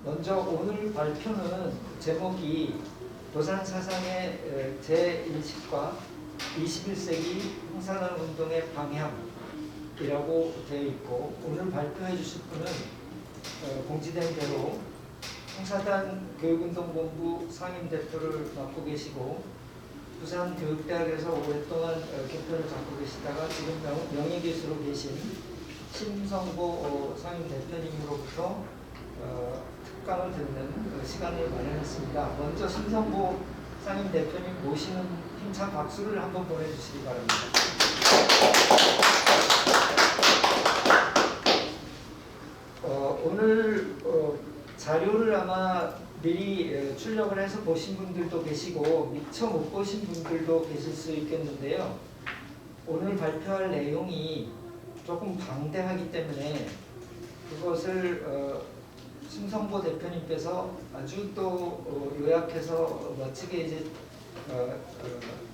먼저 오늘 발표는 제목이 도산 사상의 재인식과 21세기 홍사단 운동의 방향이라고 되어 있고, 오늘 발표해 주실 분은 공지된 대로 홍사단 교육운동본부 상임대표를 맡고 계시고, 부산교육대학에서 오랫동안 교편을 맡고 계시다가 지금 명예교수로 계신 심성보 상임대표님으로부터 특강을 듣는 시간을 마련했습니다. 먼저 심성보 상임대표님 모시는 힘찬 박수를 한번 보내주시기 바랍니다. 오늘 자료를 아마 미리 출력을 해서 보신 분들도 계시고 미처 못 보신 분들도 계실 수 있겠는데요. 오늘 발표할 내용이 조금 방대하기 때문에 그것을 심성보 대표님께서 아주 또 요약해서 멋지게 이제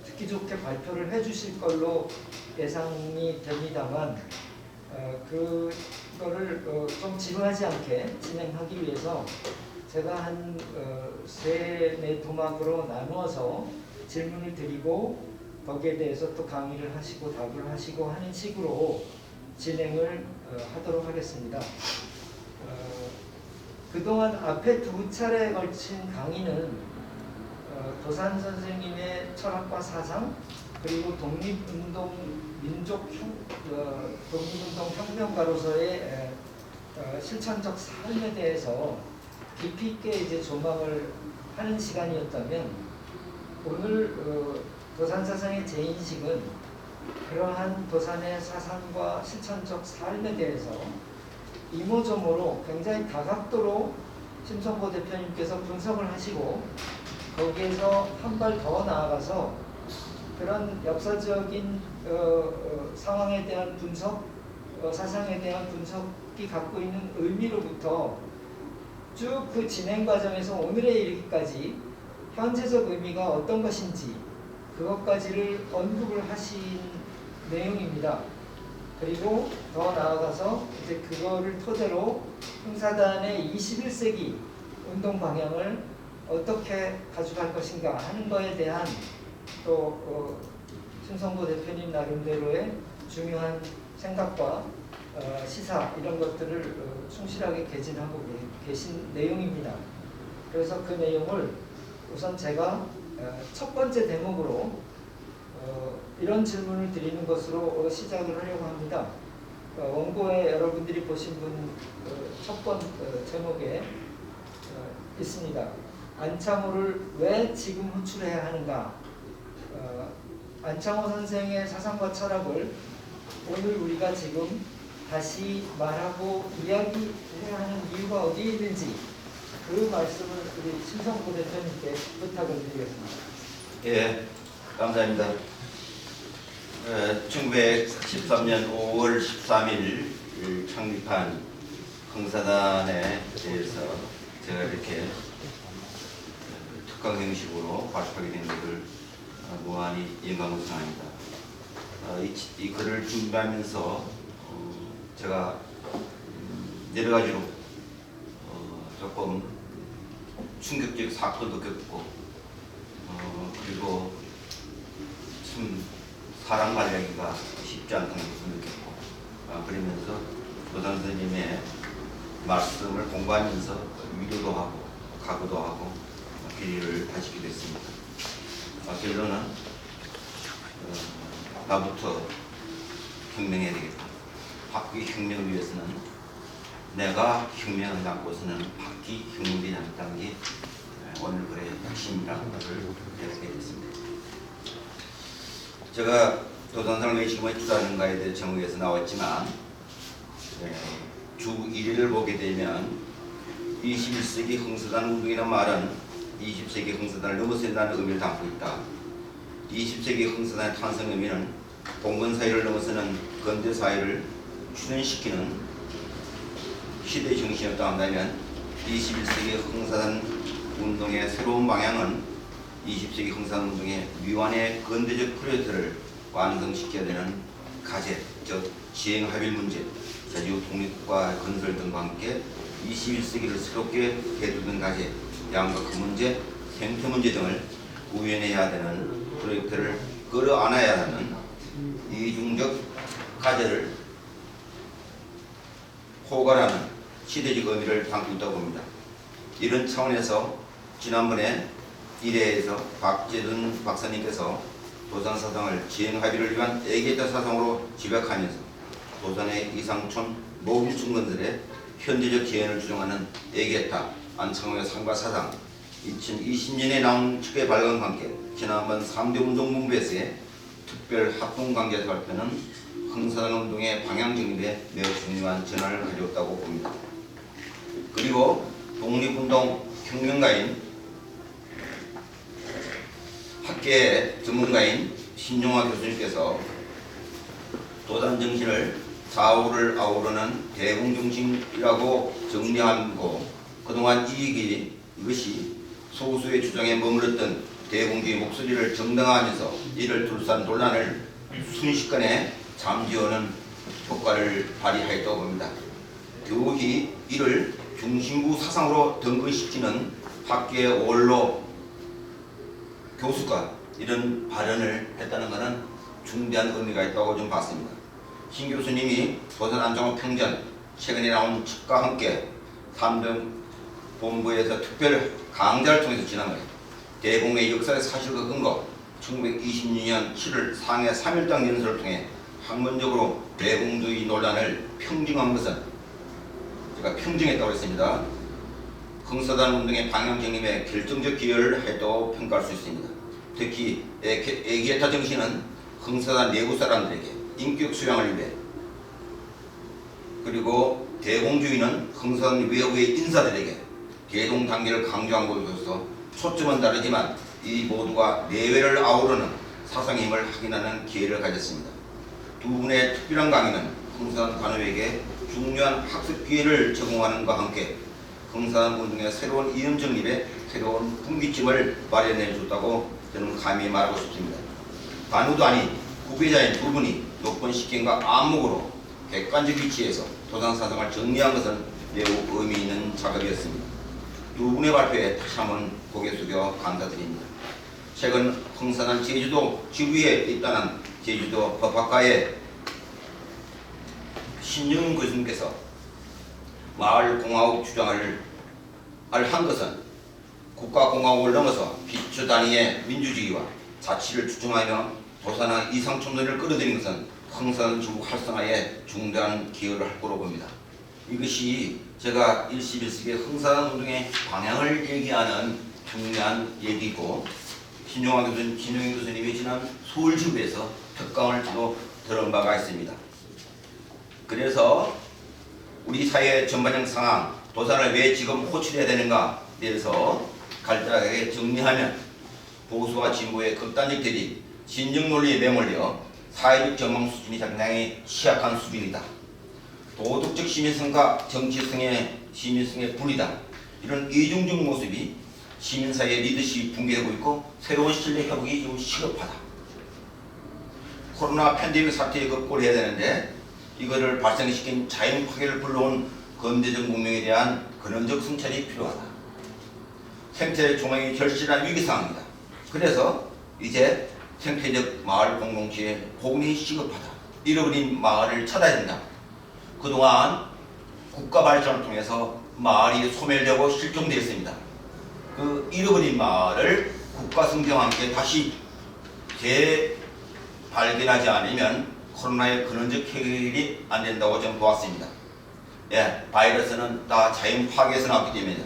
듣기 좋게 발표를 해주실 걸로 예상이 됩니다만, 그거를 좀 지루하지 않게 진행하기 위해서 제가 한 네 도막으로 나누어서 질문을 드리고 거기에 대해서 또 강의를 하시고 답을 하시고 하는 식으로 진행을 하도록 하겠습니다. 그동안 앞에 두 차례에 걸친 강의는 도산 선생님의 철학과 사상, 그리고 독립운동 혁명가로서의 실천적 삶에 대해서 깊이 있게 이제 조망을 하는 시간이었다면, 오늘 도산 사상의 재인식은 그러한 도산의 사상과 실천적 삶에 대해서 이모저모로 굉장히 다각도로 심성보 대표님께서 분석을 하시고, 거기에서 한 발 더 나아가서 그런 역사적인 상황에 대한 분석, 사상에 대한 분석이 갖고 있는 의미로부터 쭉 그 진행 과정에서 오늘에 이르기까지 현재적 의미가 어떤 것인지 그것까지를 언급을 하신 내용입니다. 그리고 더 나아가서 이제 그거를 토대로 홍사단의 21세기 운동 방향을 어떻게 가져갈 것인가 하는 거에 대한 또 심성보 대표님 나름대로의 중요한 생각과 시사 이런 것들을 충실하게 개진하고 계신 내용입니다. 그래서 그 내용을 우선 제가 첫 번째 대목으로 이런 질문을 드리는 것으로 시작을 하려고 합니다. 원고에 여러분들이 보신 분 첫 번 제목에 있습니다. 안창호를 왜 지금 호출해야 하는가? 안창호 선생의 사상과 철학을 오늘 우리가 지금 다시 말하고 이야기해야 하는 이유가 어디에 있는지 그 말씀을 우리 심성보 대표님께 부탁을 드리겠습니다. 예, 감사합니다. 1943년 5월 13일 창립한 홍사단에 대해서 제가 이렇게 특강 형식으로 발표하게 된 것을 무한히 영광을 생각합니다. 이 글을 준비하면서 제가 여러 가지로 조금 충격적 사건도 겪고 그리고 참 사람 관리하기가 쉽지 않다는 것을 느꼈고, 그러면서 도산 선생님의 말씀을 공부하면서 위로도 하고 각오도 하고 길이를 다지게 됐습니다. 결론은 나부터 혁명해야 되겠다. 바퀴 혁명을 위해서는 내가 혁명하지 않고서는 바퀴 혁명되지 않았다는 게 오늘 글의 핵심이라는 것을 얘기하게 됐습니다. 제가 도산상을 왜 지금 투자하는가에 대해 제목에서 나왔지만, 주 1위를 보게 되면 21세기 홍사단 운동이라는 말은 20세기 홍사단을 넘어선다는 의미를 담고 있다. 20세기 홍사단의 탄생 의미는 봉건사회를 넘어서는 근대사회를 추진시키는 시대 정신이었다 한다면, 21세기 홍사단 운동의 새로운 방향은 20세기 홍사단 운동의 미완의 근대적 프로젝트를 완성시켜야 되는 과제, 즉 지행합일 문제, 제주 독립과 건설 등과 함께 21세기를 새롭게 개두던 과제, 양극화 문제, 생태 문제 등을 구현해야 되는 프로젝트를 끌어안아야 하는 이중적 과제를 포괄하는 시대적 의미를 담고 있다고 봅니다. 이런 차원에서 지난번에 1회에서 박재준 박사님께서 도산사상을 지행합의를 위한 애계자 사상으로 지각하면서 도산의 이상촌 모금층 건설의 현대적 지혜를 주장하는 애계타 안창호의 삶과 사상, 2020년에 나온 측의 발간과 함께 지난번 3대 운동본부에서의 특별 합동관계에서 발표는 흥사단운동의 방향 정립에 매우 중요한 전환을 가져왔다고 봅니다. 그리고 독립운동 혁명가인 학계의 전문가인 신용화 교수님께서 도산 정신을 좌우를 아우르는 대공정신이라고 정리하고 그동안 이것이 소수의 주장에 머물렀던 대공주의 목소리를 정당화하면서 이를 둘러싼 논란을 순식간에 잠재우는 효과를 발휘하였다고 봅니다. 교히 이를 중심부 사상으로 등극시키는 학계의 원로 교수가 이런 발언을 했다는 것은 중대한 의미가 있다고 좀 봤습니다. 신 교수님이 도산 안창호 평전 최근에 나온 책과 함께 3등 본부에서 특별 강좌를 통해서 지난번에 대공의 역사의 사실과 근거 1926년 7월 상해 3일당 연설을 통해 학문적으로 대공주의 논란을 평정한 것은 제가 평정했다고 했습니다. 흥사단 운동의 방향 정립에 결정적 기여를 했다고 평가할 수 있습니다. 특히 애기에타 정신은 흥사단 내부 사람들에게 인격 수양을 위해 그리고 대공주의는 흥사단 외부의 인사들에게 대동 단계를 강조한 것으로서 초점은 다르지만 이 모두가 내외를 아우르는 사상의 힘을 확인하는 기회를 가졌습니다. 두 분의 특별한 강의는 흥사단 관우에게 중요한 학습 기회를 제공하는 것과 함께 흥사단 운동의 새로운 이념 정립에 새로운 분기점을 마련해 줬다고 저는 감히 말하고 싶습니다. 관우도 아닌 후배자인 두 분이 높은 식견과 안목으로 객관적 위치에서 도산 사상을 정리한 것은 매우 의미 있는 작업이었습니다. 두 분의 발표에 다시 한번 고개 숙여 감사드립니다. 최근 흥사단 제주도 지구에 입단한 제주도 법학과의 신영인 교수님께서 마을공화국 주장을 한 것은 국가공화국을 넘어서 기초 단위의 민주주의와 자치를 주장하며 도산의 이상촌들을 끌어들인 것은 흥사단 지구 활성화에 중대한 기여를 할 거로 봅니다. 이것이 제가 21세기 흥사단 운동의 방향을 얘기하는 중요한 얘기고 신용인 교수님이 지난 서울지구에서 특강을 주로 들은 바가 있습니다. 그래서 우리 사회 전반적 상황, 도산을 왜 지금 호출해야 되는가에 대해서 간단하게 정리하면 보수와 진보의 극단적 대립, 진영 논리에 매몰려 사회적 전망 수준이 상당히 취약한 수준이다. 도덕적 시민성과 정치성의 시민성의 분리다. 이런 이중적 모습이 시민사회의 리더십이 붕괴되고 있고 새로운 신뢰 회복이 좀 시급하다. 코로나 팬데믹 사태에 극복을 해야 되는데 이거를 발생시킨 자연 파괴를 불러온 근대적 문명에 대한 근원적 성찰이 필요하다. 생태의 조망이 절실한 위기 상황이다. 그래서 이제 생태적 마을 공동체의 복원이 시급하다. 잃어버린 마을을 찾아야 된다. 그동안 국가 발전을 통해서 마을이 소멸되고 실종되었습니다. 그 잃어버린 마을을 국가 성장과 함께 다시 재발견하지 않으면 코로나의 근원적 해결이 안 된다고 저는 보았습니다. 예, 바이러스는 다 자연 파괴에서 나왔기 때문에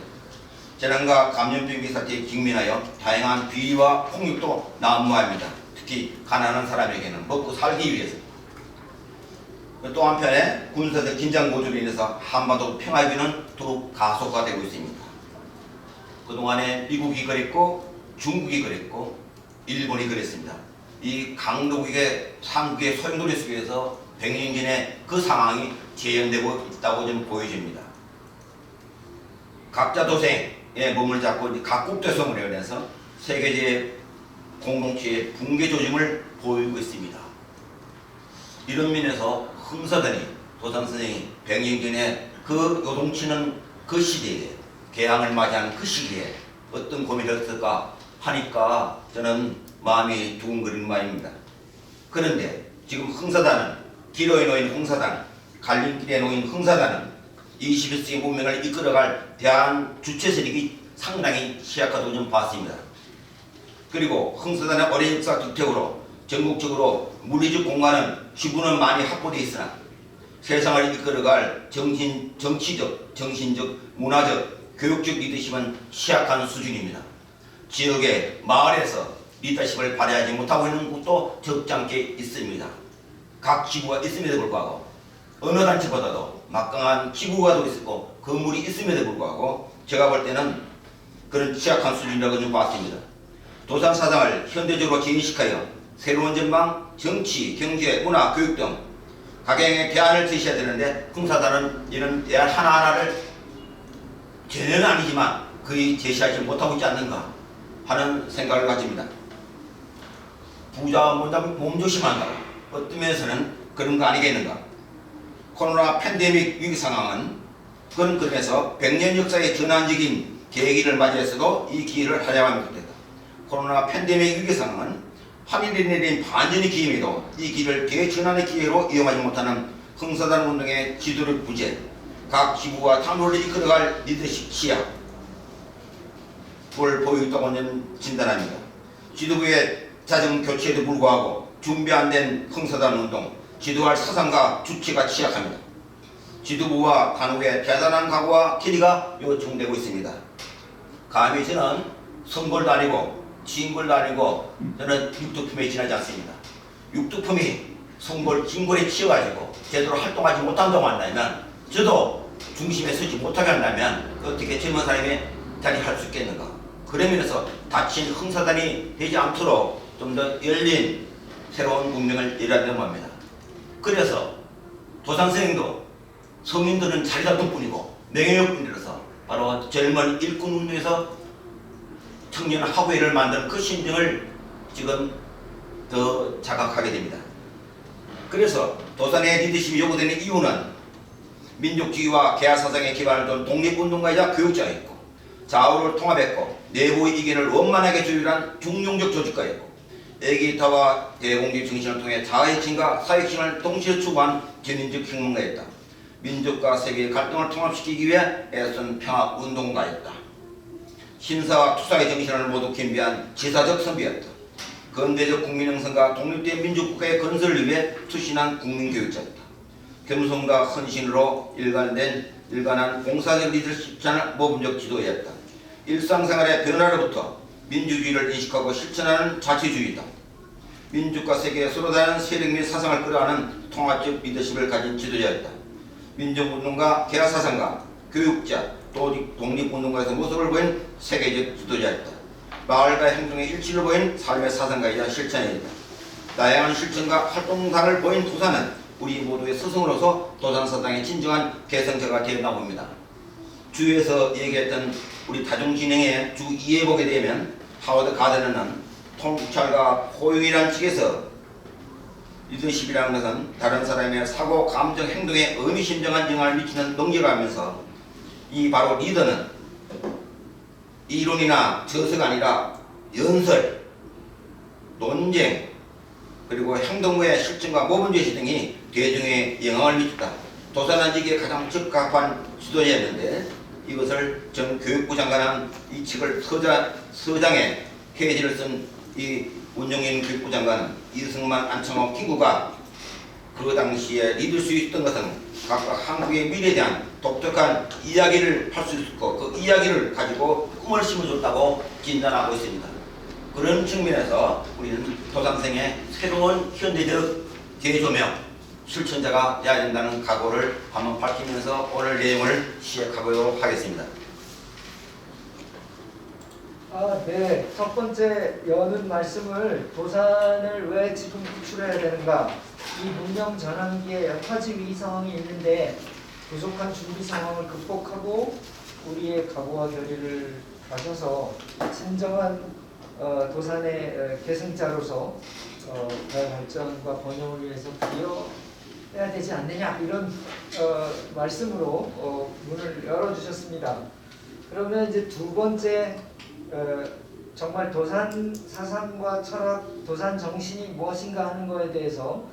재난과 감염병 위기 사태에 직면하여 다양한 비위와 폭력도 난무합니다. 특히 가난한 사람에게는 먹고 살기 위해서. 또 한편에 군사적 긴장 고조로 인해서 한반도 평화위기는 더욱 가속화되고 있습니다. 그동안에 미국이 그랬고 중국이 그랬고 일본이 그랬습니다. 이 강도국의 삼국의 소용돌이 속에서 100년 전에 그 상황이 재현되고 있다고 좀 보여집니다. 각자 도생에 몸을 잡고 각국대성으로 인해서 세계적 공동체의 붕괴 조짐을 보이고 있습니다. 이런 면에서 흥사단이 도산 선생이 100년 전에 그 요동치는 그 시대에 개항을 맞이하는 그 시기에 어떤 고민을 했을까 하니까 저는 마음이 두근거리는 마음입니다. 그런데 지금 흥사단은 기로에 놓인 흥사단, 갈림길에 놓인 흥사단은 21세기 문명을 이끌어갈 대한 주체 세력이 상당히 취약하다고 좀 봤습니다. 그리고 흥사단의 오랜 역사 주택으로 전국적으로 물리적 공간은 지구는 많이 확보되어 있으나 세상을 이끌어갈 정치적, 정신적, 문화적, 교육적 리더십은 취약한 수준입니다. 지역의 마을에서 리더십을 발휘하지 못하고 있는 곳도 적잖게 있습니다. 각 지구가 있음에도 불구하고 어느 단체보다도 막강한 지구가도 있고 건물이 있음에도 불구하고 제가 볼 때는 그런 취약한 수준이라고 좀 봤습니다. 도산 사상을 현대적으로 재인식하여 새로운 전망, 정치, 경제, 문화, 교육 등 각양의 대안을 제시해야 되는데 흥사단은 이런 대안 하나하나를 전혀는 아니지만 거의 제시하지 못하고 있지 않는가 하는 생각을 가집니다. 부자 몸조심한다. 어떤 면에서는 그런 거 아니겠는가. 코로나 팬데믹 위기 상황은 그런 점에서 100년 역사의 전환적인 계기를 맞이해서도 이 기회를 활용하면 좋겠다. 코로나 팬데믹 위기 상황은 하늘에 내린 반전의 기회임에도 이 기회를 대전환의 기회로 이용하지 못하는 흥사단 운동의 지도력 부재, 각 지구와 탐로를 이끌어갈 리더십 취약을 보이고 있다고 저는 진단합니다. 지도부의 자정 교체에도 불구하고 준비 안 된 흥사단 운동, 지도할 사상과 주체가 취약합니다. 지도부와 간혹의 대단한 각오와 길이가 요청되고 있습니다. 감히 저는 선골도 아니고 진골도 아니고 저는 육두품에 지나지 않습니다. 육두품이 선골, 진골에 치여가지고 제대로 활동하지 못한다고 한다면 저도 중심에 서지 못하게 한다면 어떻게 젊은 사람이 자리할 수 있겠는가. 그런 면에서 다친 흥사단이 되지 않도록 좀 더 열린 새로운 문명을 이뤄야 된다고 합니다. 그래서 도산선생도 서민들은 자리 잡을 뿐이고 명예욕뿐이라서 바로 젊은 일꾼 운동에서 청년 학우회를 만드는 그 심정을 지금 더 자각하게 됩니다. 그래서 도산의 리더십이 요구되는 이유는 민족주의와 개화사상에 기반을 둔 독립운동가이자 교육자였고 좌우를 통합했고 내부의 이견을 원만하게 조율한 중용적 조직가였고 애기타와 대공직 정신을 통해 자아혁신과 사회혁신을 동시에 추구한 전인적 혁명가였다. 민족과 세계의 갈등을 통합시키기 위해 애쓴 평화운동가였다. 신사와 투사의 정신을 모두 겸비한 지사적 선비였다. 근대적 국민형성과 독립된 민족국가의 건설을 위해 투신한 국민교육자였다. 겸손과 헌신으로 일관한 공사적 리더십자는 모범적 지도였다. 일상생활의 변화로부터 민주주의를 인식하고 실천하는 자치주의다. 민족과 세계에 서로 다른 세력 및 사상을 끌어안는 통합적 리더십을 가진 지도자였다. 민족운동가, 개화사상가, 교육자, 독립운동가에서 모습을 보인 세계적 지도자였다. 마을과 행동의 일치를 보인 삶의 사상가이자 실천이었다. 다양한 실천과 활동사를 보인 도산은 우리 모두의 스승으로서 도산사상의 진정한 개성자가 되었나 봅니다. 주에서 얘기했던 우리 다중진행의 주 2에 보게 되면 하워드 가드너는 통찰과 포용이라는 측에서 리더십이라는 것은 다른 사람의 사고, 감정, 행동에 의미심장한 영향을 미치는 능력을 하면서 이 바로 리더는 이론이나 저서가 아니라 연설, 논쟁, 그리고 행동의 실천과 모범제시 등이 대중에 영향을 미쳤다. 도산한지기에 가장 적합한 지도자였는데 이것을 전 교육부 장관한 이 책을 서장에 회지를 쓴 이 운영인 교육부 장관은 이승만, 안창호, 킹구가 그 당시에 리더 수 있었던 것은 각각 한국의 미래에 대한 독특한 이야기를 할 수 있었고 그 이야기를 가지고 꿈을 심어줬다고 진단하고 있습니다. 그런 측면에서 우리는 도산생의 새로운 현대적 대조명 실천자가 되어야 된다는 각오를 한번 밝히면서 오늘 내용을 시작하도록 하겠습니다. 네. 첫 번째 여는 말씀을 도산을 왜 지금 구출해야 되는가? 이 문명 전환기에 여타지 위 상황이 있는데 부족한 준비 상황을 극복하고 우리의 각오와 결의를 가져서 진정한 도산의 계승자로서 대발전과 번영을 위해서 기여 해야 되지 않느냐 이런 말씀으로 문을 열어주셨습니다. 그러면 이제 두 번째 정말 도산 사상과 철학, 도산 정신이 무엇인가 하는 것에 대해서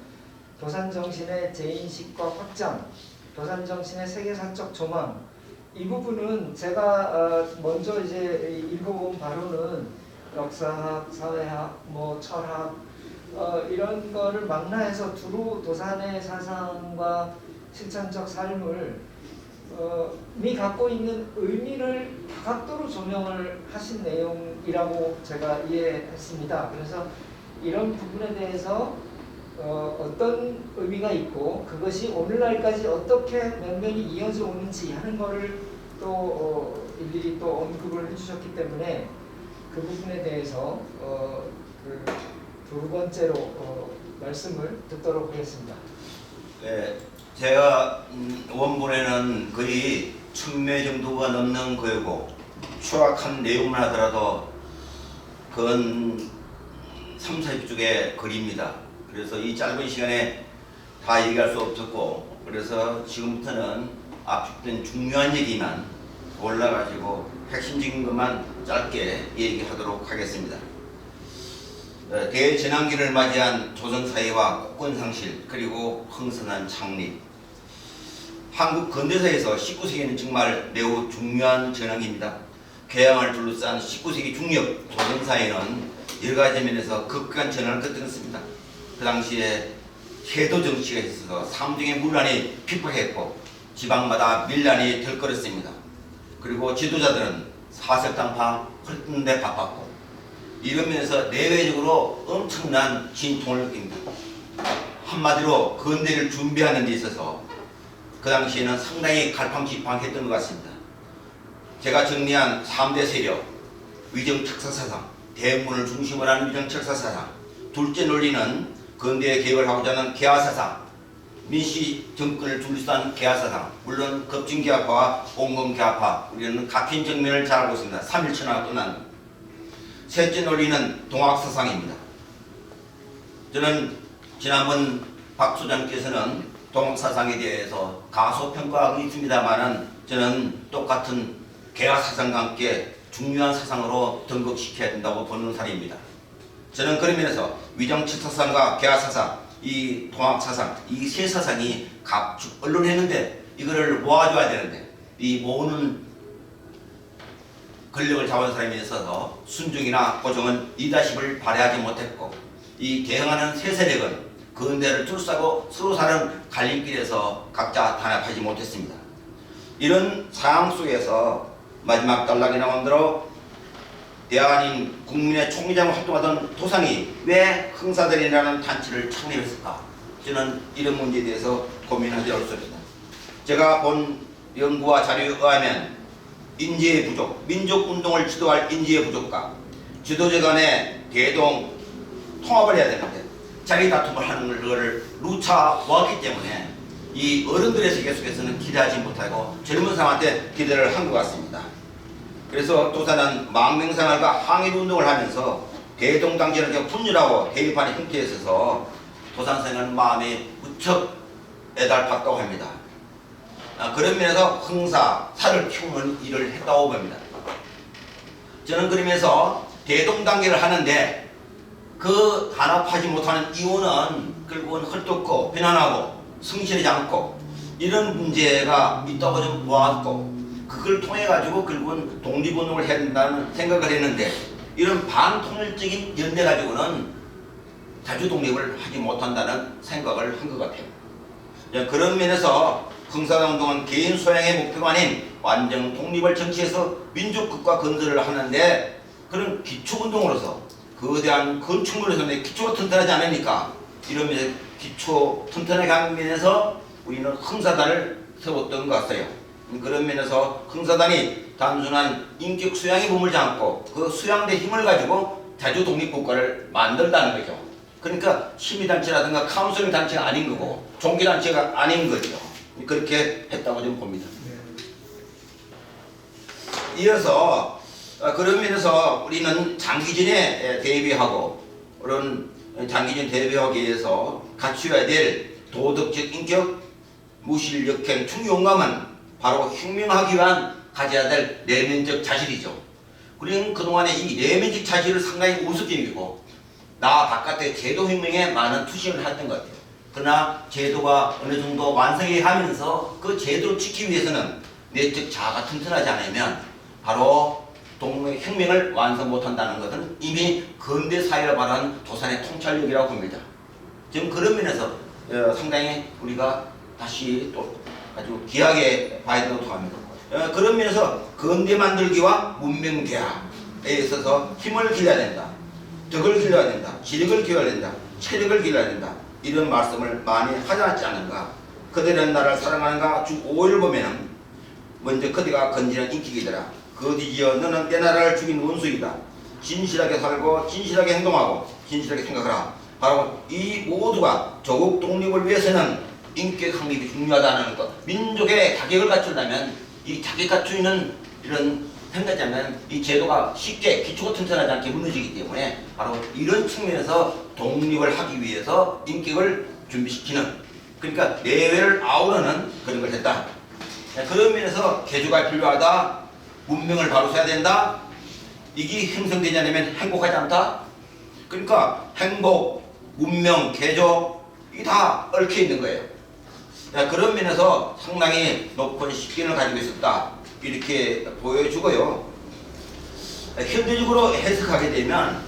도산 정신의 재인식과 확장, 도산 정신의 세계사적 조망 이 부분은 제가 먼저 이제 읽어본 바로는 역사학, 사회학, 뭐 철학 이런 거를 망라해서 두루 도산의 사상과 실천적 삶을 미 갖고 있는 의미를 다각도로 조명을 하신 내용이라고 제가 이해했습니다. 그래서 이런 부분에 대해서 어떤 의미가 있고 그것이 오늘날까지 어떻게 면면이 이어져 오는지 하는 거를 또 일일이 또 언급을 해주셨기 때문에 그 부분에 대해서 두 번째로 말씀을 듣도록 하겠습니다. 네, 제가 원본에는 거의 1000매 정도가 넘는 거고 추락한 내용만 하더라도 그건 3, 40쪽의 글입니다. 그래서 이 짧은 시간에 다 얘기할 수 없었고 그래서 지금부터는 압축된 중요한 얘기만 골라가지고 핵심적인 것만 짧게 얘기하도록 하겠습니다. 대전환기를 맞이한 조선사회와 국권상실 그리고 흥선한 창립 한국 근대사에서 19세기는 정말 매우 중요한 전환기입니다. 개항을 둘러싼 19세기 중엽 조선사회는 여러가지 면에서 급격한 전환을 거듭했습니다. 그 당시에 세도 정치가 있어서 삼중의 문란이 핍박했고 지방마다 밀란이 들끓었습니다. 그리고 지도자들은 사색당파 헐뜯는데 바빴고 이러면서 내외적으로 엄청난 진통을 느낍니다. 한마디로 근대를 준비하는 데 있어서 그 당시에는 상당히 갈팡질팡했던 것 같습니다. 제가 정리한 3대 세력, 위정척사사상, 대문을 중심으로 하는 위정척사사상, 둘째 논리는 근대에 개혁을 하고자 하는 개화사상, 민씨 정권을 둘러싼 개화사상, 물론 급진개화파와 온건개화파, 우리는 같은 정면을 잘 알고 있습니다. 3.1천하가 끝난 셋째 논리는 동학사상입니다. 저는 지난번 박 소장께서는 동학사상에 대해서 가소평가하고 있습니다만은 저는 똑같은 개화사상과 함께 중요한 사상으로 등극시켜야 된다고 보는 사람입니다. 저는 그런 면에서 위정척사상과 개화사상, 이 동학사상, 이 세 사상이 각축 언론했는데 이거를 모아줘야 되는데 이 모으는 권력을 잡은 사람에 있어서 순종이나 고정은 리더십을 발휘하지 못했고 이 대응하는 세 세력은 근대를 둘러싸고 서로 사는 갈림길에서 각자 단합하지 못했습니다. 이런 상황 속에서 마지막 단락에 나온 대로 대한인 국민의 총리장으로 활동하던 도상이 왜 흥사단이라는 단체를 창립했을까? 저는 이런 문제에 대해서 고민하지 않습니다. 제가 본 연구와 자료에 의하면 인재의 부족, 민족운동을 지도할 인재의 부족과 지도자 간의 대동 통합을 해야 되는데 자기 다툼을 하는 것을 누차 보았기 때문에 이 어른들의 세계 속에서는 기대하지 못하고 젊은 사람한테 기대를 한 것 같습니다. 그래서 도사는 망명생활과 항일운동을 하면서 대동당제를 분열하고 대립하는 형태에 있어서 도산생은 마음이 무척 애달팠다고 합니다. 그런 면에서 흥사사를 키우는 일을 했다고 봅니다. 저는 그러면서 대동단계를 하는데 그 단합하지 못하는 이유는 결국은 헐뜯고 비난하고 성실하지 않고 이런 문제가 있다고 좀 보았고 그걸 통해 가지고 결국은 독립운동을 해야 된다는 생각을 했는데 이런 반통일적인 연대 가지고는 자주 독립을 하지 못한다는 생각을 한 것 같아요. 그런 면에서 흥사운동은 개인 소양의 목표가 아닌 완전 독립을 정치해서 민족국가 건설을 하는데 그런 기초운동으로서 거대한 건축물에서 내 기초가 튼튼하지 않으니까 이러면서 기초 튼튼하게 하는 면에서 우리는 흥사단을 세웠던 것 같아요. 그런 면에서 흥사단이 단순한 인격 수양에 머물지 않고 그 수양된 힘을 가지고 자주 독립국가를 만든다는 거죠. 그러니까 시민단체라든가 카운슬링 단체가 아닌 거고 종교단체가 아닌 거죠. 그렇게 했다고 좀 봅니다. 이어서 그런 면에서 우리는 장기전에 대비하고 그런 장기전 대비하기 위해서 갖추어야 될 도덕적 인격, 무실 역행, 충용감은 바로 혁명하기 위한 가져야 될 내면적 자질이죠. 우리는 그동안에 이 내면적 자질을 상당히 우습게 여기고 나 바깥의 제도 혁명에 많은 투신을 했던 것 같아요. 그러나 제도가 어느 정도 완성해 가면서 그 제도를 지키기 위해서는 내적 자아가 튼튼하지 않으면 바로 혁명을 완성 못한다는 것은 이미 근대 사회를 말하는 도산의 통찰력이라고 봅니다. 지금 그런 면에서 상당히 우리가 다시 또 아주 귀하게 봐야 된다고 합니다. 그런 면에서 근대 만들기와 문명 개혁에 있어서 힘을 길러야 된다. 덕을 길러야 된다. 지력을 길러야 된다. 체력을 길러야 된다. 이런 말씀을 많이 하지 않은가. 그들은 나를 사랑하는가 주 5일 보면은 먼저 그대가 건진한 인격이더라. 거디지어 너는 내 나라를 죽인 원수이다. 진실하게 살고 진실하게 행동하고 진실하게 생각하라. 바로 이 모두가 조국 독립을 위해서는 인격 확립이 중요하다는 것. 민족의 자격을 갖추려면 이 자격 갖추는 이런 생각하자면 이 제도가 쉽게 기초가 튼튼하지 않게 무너지기 때문에 바로 이런 측면에서 독립을 하기 위해서 인격을 준비시키는, 그러니까 내외를 아우르는 그런 걸 했다. 그런 면에서 개조가 필요하다. 문명을 바로 세야 된다. 이게 형성되지 않으면 행복하지 않다. 그러니까 행복, 문명, 개조 이게 다 얽혀 있는 거예요. 그런 면에서 상당히 높은 식견을 가지고 있었다. 이렇게 보여주고요. 현대적으로 해석하게 되면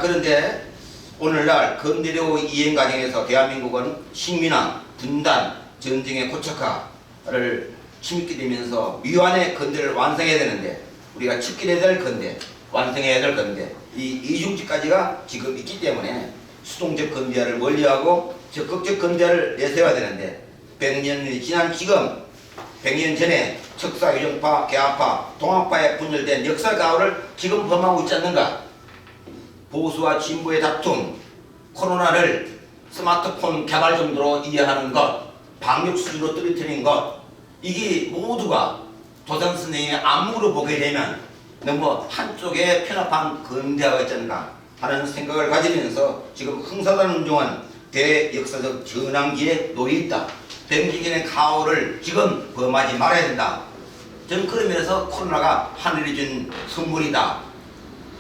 그런데 오늘날 근대로 이행 과정에서 대한민국은 식민화, 분단, 전쟁의 고착화를 침입게 되면서 미완의 근대를 완성해야 되는데 우리가 척결해야 될 근대, 완성해야 될 근대 이 이중지까지가 지금 있기 때문에 수동적 근대화를 멀리하고 적극적 근대화를 내세워야 되는데 100년이 지난 지금 100년 전에 척사유정파, 개화파, 동학파에 분열된 역사 가오를 지금 범하고 있지 않는가. 보수와 진보의 다툼, 코로나를 스마트폰 개발 정도로 이해하는 것, 방역 수준으로 떨어뜨린 것, 이게 모두가 도전 선생의 안목으로 보게 되면 너무 한쪽에 편협한 근대화가 있지 않는가 하는 생각을 가지면서 지금 흥사단 운동은 대역사적 전환기에 놓여 있다. 100년의 가오를 지금 범하지 말아야 된다. 저는 그런 면에서 코로나가 하늘이 준 선물이다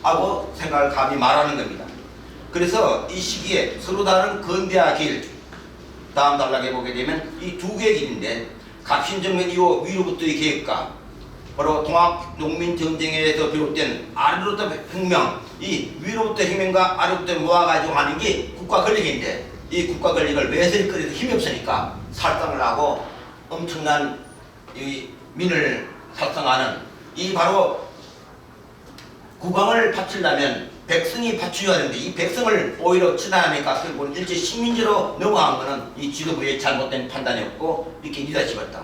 하고 생각을 감히 말하는 겁니다. 그래서 이 시기에 서로 다른 근대화 길, 다음 단락에 보게 되면 이 두 개의 길인데 갑신정변 이후 위로부터의 계획과 바로 통합농민전쟁에서 비롯된 아래로부터 혁명, 이 위로부터 혁명과 아래로부터 모아가지고 하는 게 국가 권력인데 이 국가 권력을 매설거리도 힘이 없으니까 살상을 하고 엄청난 이 민을 살상하는 이 바로 국왕을 바치려면 백성이 바쳐야 되는데 이 백성을 오히려 처단하니까 결국은 일제 식민지로 넘어간 것은 이 지도부의 잘못된 판단이었고 이렇게 리더십이었다.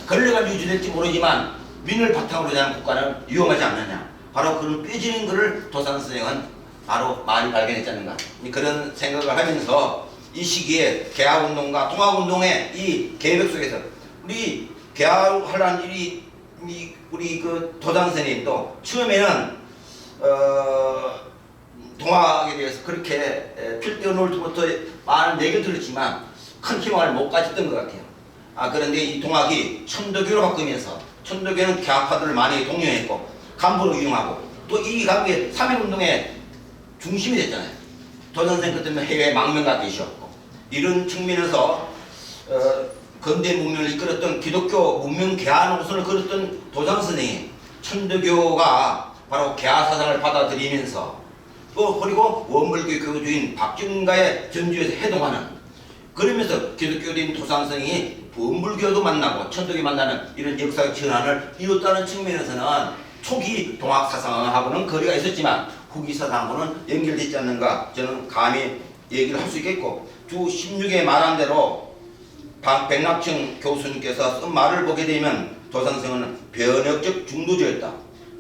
권력은 유지될지 모르지만 민을 바탕으로 한 국가는 위험하지 않느냐. 바로 그런 뼈저린 것을 도산 선생은 바로 많이 발견했지 않는가. 그런 생각을 하면서 이 시기에 개화운동과 통합운동의 이 계획 속에서 우리 개화하려는 일이 우리 그 도산 선생님도 처음에는 동학에 대해서 그렇게 필대어놀부터 많은 얘기를 들었지만 큰 희망을 못 가졌던 것 같아요. 그런데 이 동학이 천도교로 바꾸면서 천도교는 개화파들을 많이 동요했고 간부로 이용하고 또 이 간부의 3.1운동의 중심이 됐잖아요. 도선생 그때는 해외 망명가 되셨고 이런 측면에서 근대 문명을 이끌었던 기독교 문명 개화 노선을 걸었던 도선선생이 천도교가 바로 개화 사상을 받아들이면서 또 그리고 원불교 교주인 박진가의 전주에서 해동하는 그러면서 기독교인 도산성이 원불교도 만나고 천도교 만나는 이런 역사적 전환을 이뤘다는 측면에서는 초기 동학 사상하고는 거리가 있었지만 후기 사상하고는 연결되지 않는가 저는 감히 얘기를 할 수 있겠고 주 16에 말한 대로 백낙청 교수님께서 쓴 말을 보게 되면 도산성은 변혁적 중도주였다.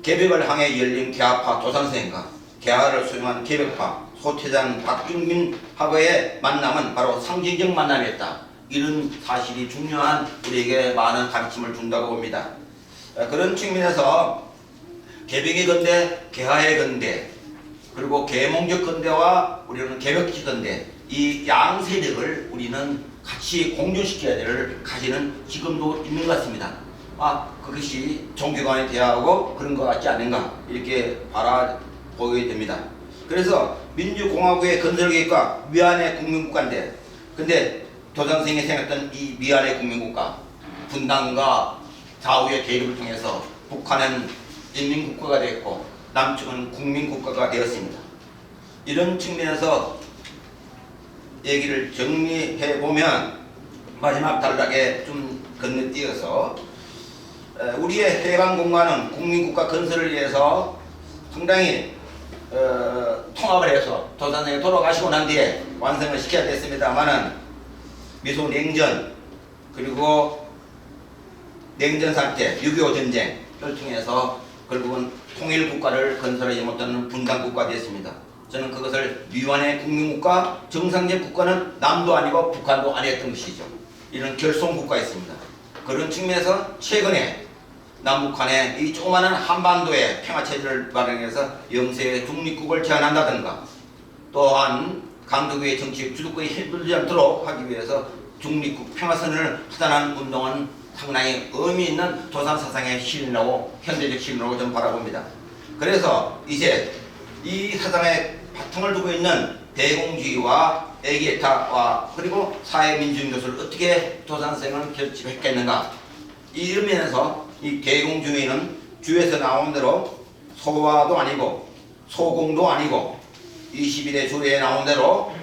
개벽을 향해 열린 개화파 도산성과 개화를 수용한 개벽파 소태장 박준민 하고의 만남은 바로 상징적 만남이었다. 이런 사실이 중요한 우리에게 많은 가르침을 준다고 봅니다. 그런 측면에서 개벽의 근대, 개화의 근대, 그리고 계몽적 근대와 우리는 개벽적 근대 이 양세력을 우리는 같이 공존시켜야 될 가치는 지금도 있는 것 같습니다. 그것이 종교 간의 대화하고 그런 것 같지 않은가 이렇게 바라보게 됩니다. 그래서 민주공화국의 건설 계획과 미완의 국민국가인데, 근데 도산생이 생각했던 이 미완의 국민국가, 분단과 좌우의 대립을 통해서 북한은 인민국가가 되었고 남측은 국민국가가 되었습니다. 이런 측면에서 얘기를 정리해 보면 마지막 단락에 좀 건너뛰어서 우리의 해방 공간은 국민국가 건설을 위해서 상당히 통합을 해서 도산생이 돌아가시고 난 뒤에 완성을 시켜야 됐습니다만은 미소 냉전 그리고 냉전 상태 6.25 전쟁을 통해서 결국은 통일국가를 건설하지 못하는 분단국가 됐습니다. 저는 그것을 미완의 국민국가, 정상적 국가는 남도 아니고 북한도 아니었던 것이죠. 이런 결속국가였습니다. 그런 측면에서 최근에 남북한의 이 조그마한 한반도의 평화체제를 마련해서 영세의 중립국을 제안한다든가, 또한 강도국의 정치적 주도권이 흔들리지 않도록 하기 위해서 중립국 평화선언을 하자는 운동은 상당히 의미 있는 도산사상의 실현이라고, 현대적 실현이라고 저는 바라봅니다. 그래서 이제 이 사상의 바탕을 두고 있는 대공주의와 애기에타와 그리고 사회민주주의를 어떻게 도산생은 결집했겠는가, 이런 면에서 이 대공주의는 주에서 나온 대로 소화도 아니고 소공도 아니고 21의 주에 나온 대로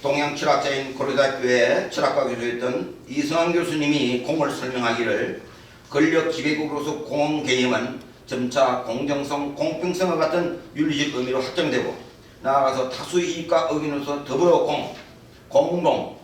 동양 철학자인 고려대학교의 철학과 교수였던 이승환 교수님이 공을 설명하기를, 권력 지배국으로서 공원 개념은 점차 공정성, 공평성과 같은 윤리적 의미로 확정되고 나아가서 타수의 이익과 의견으로서 더불어 공동,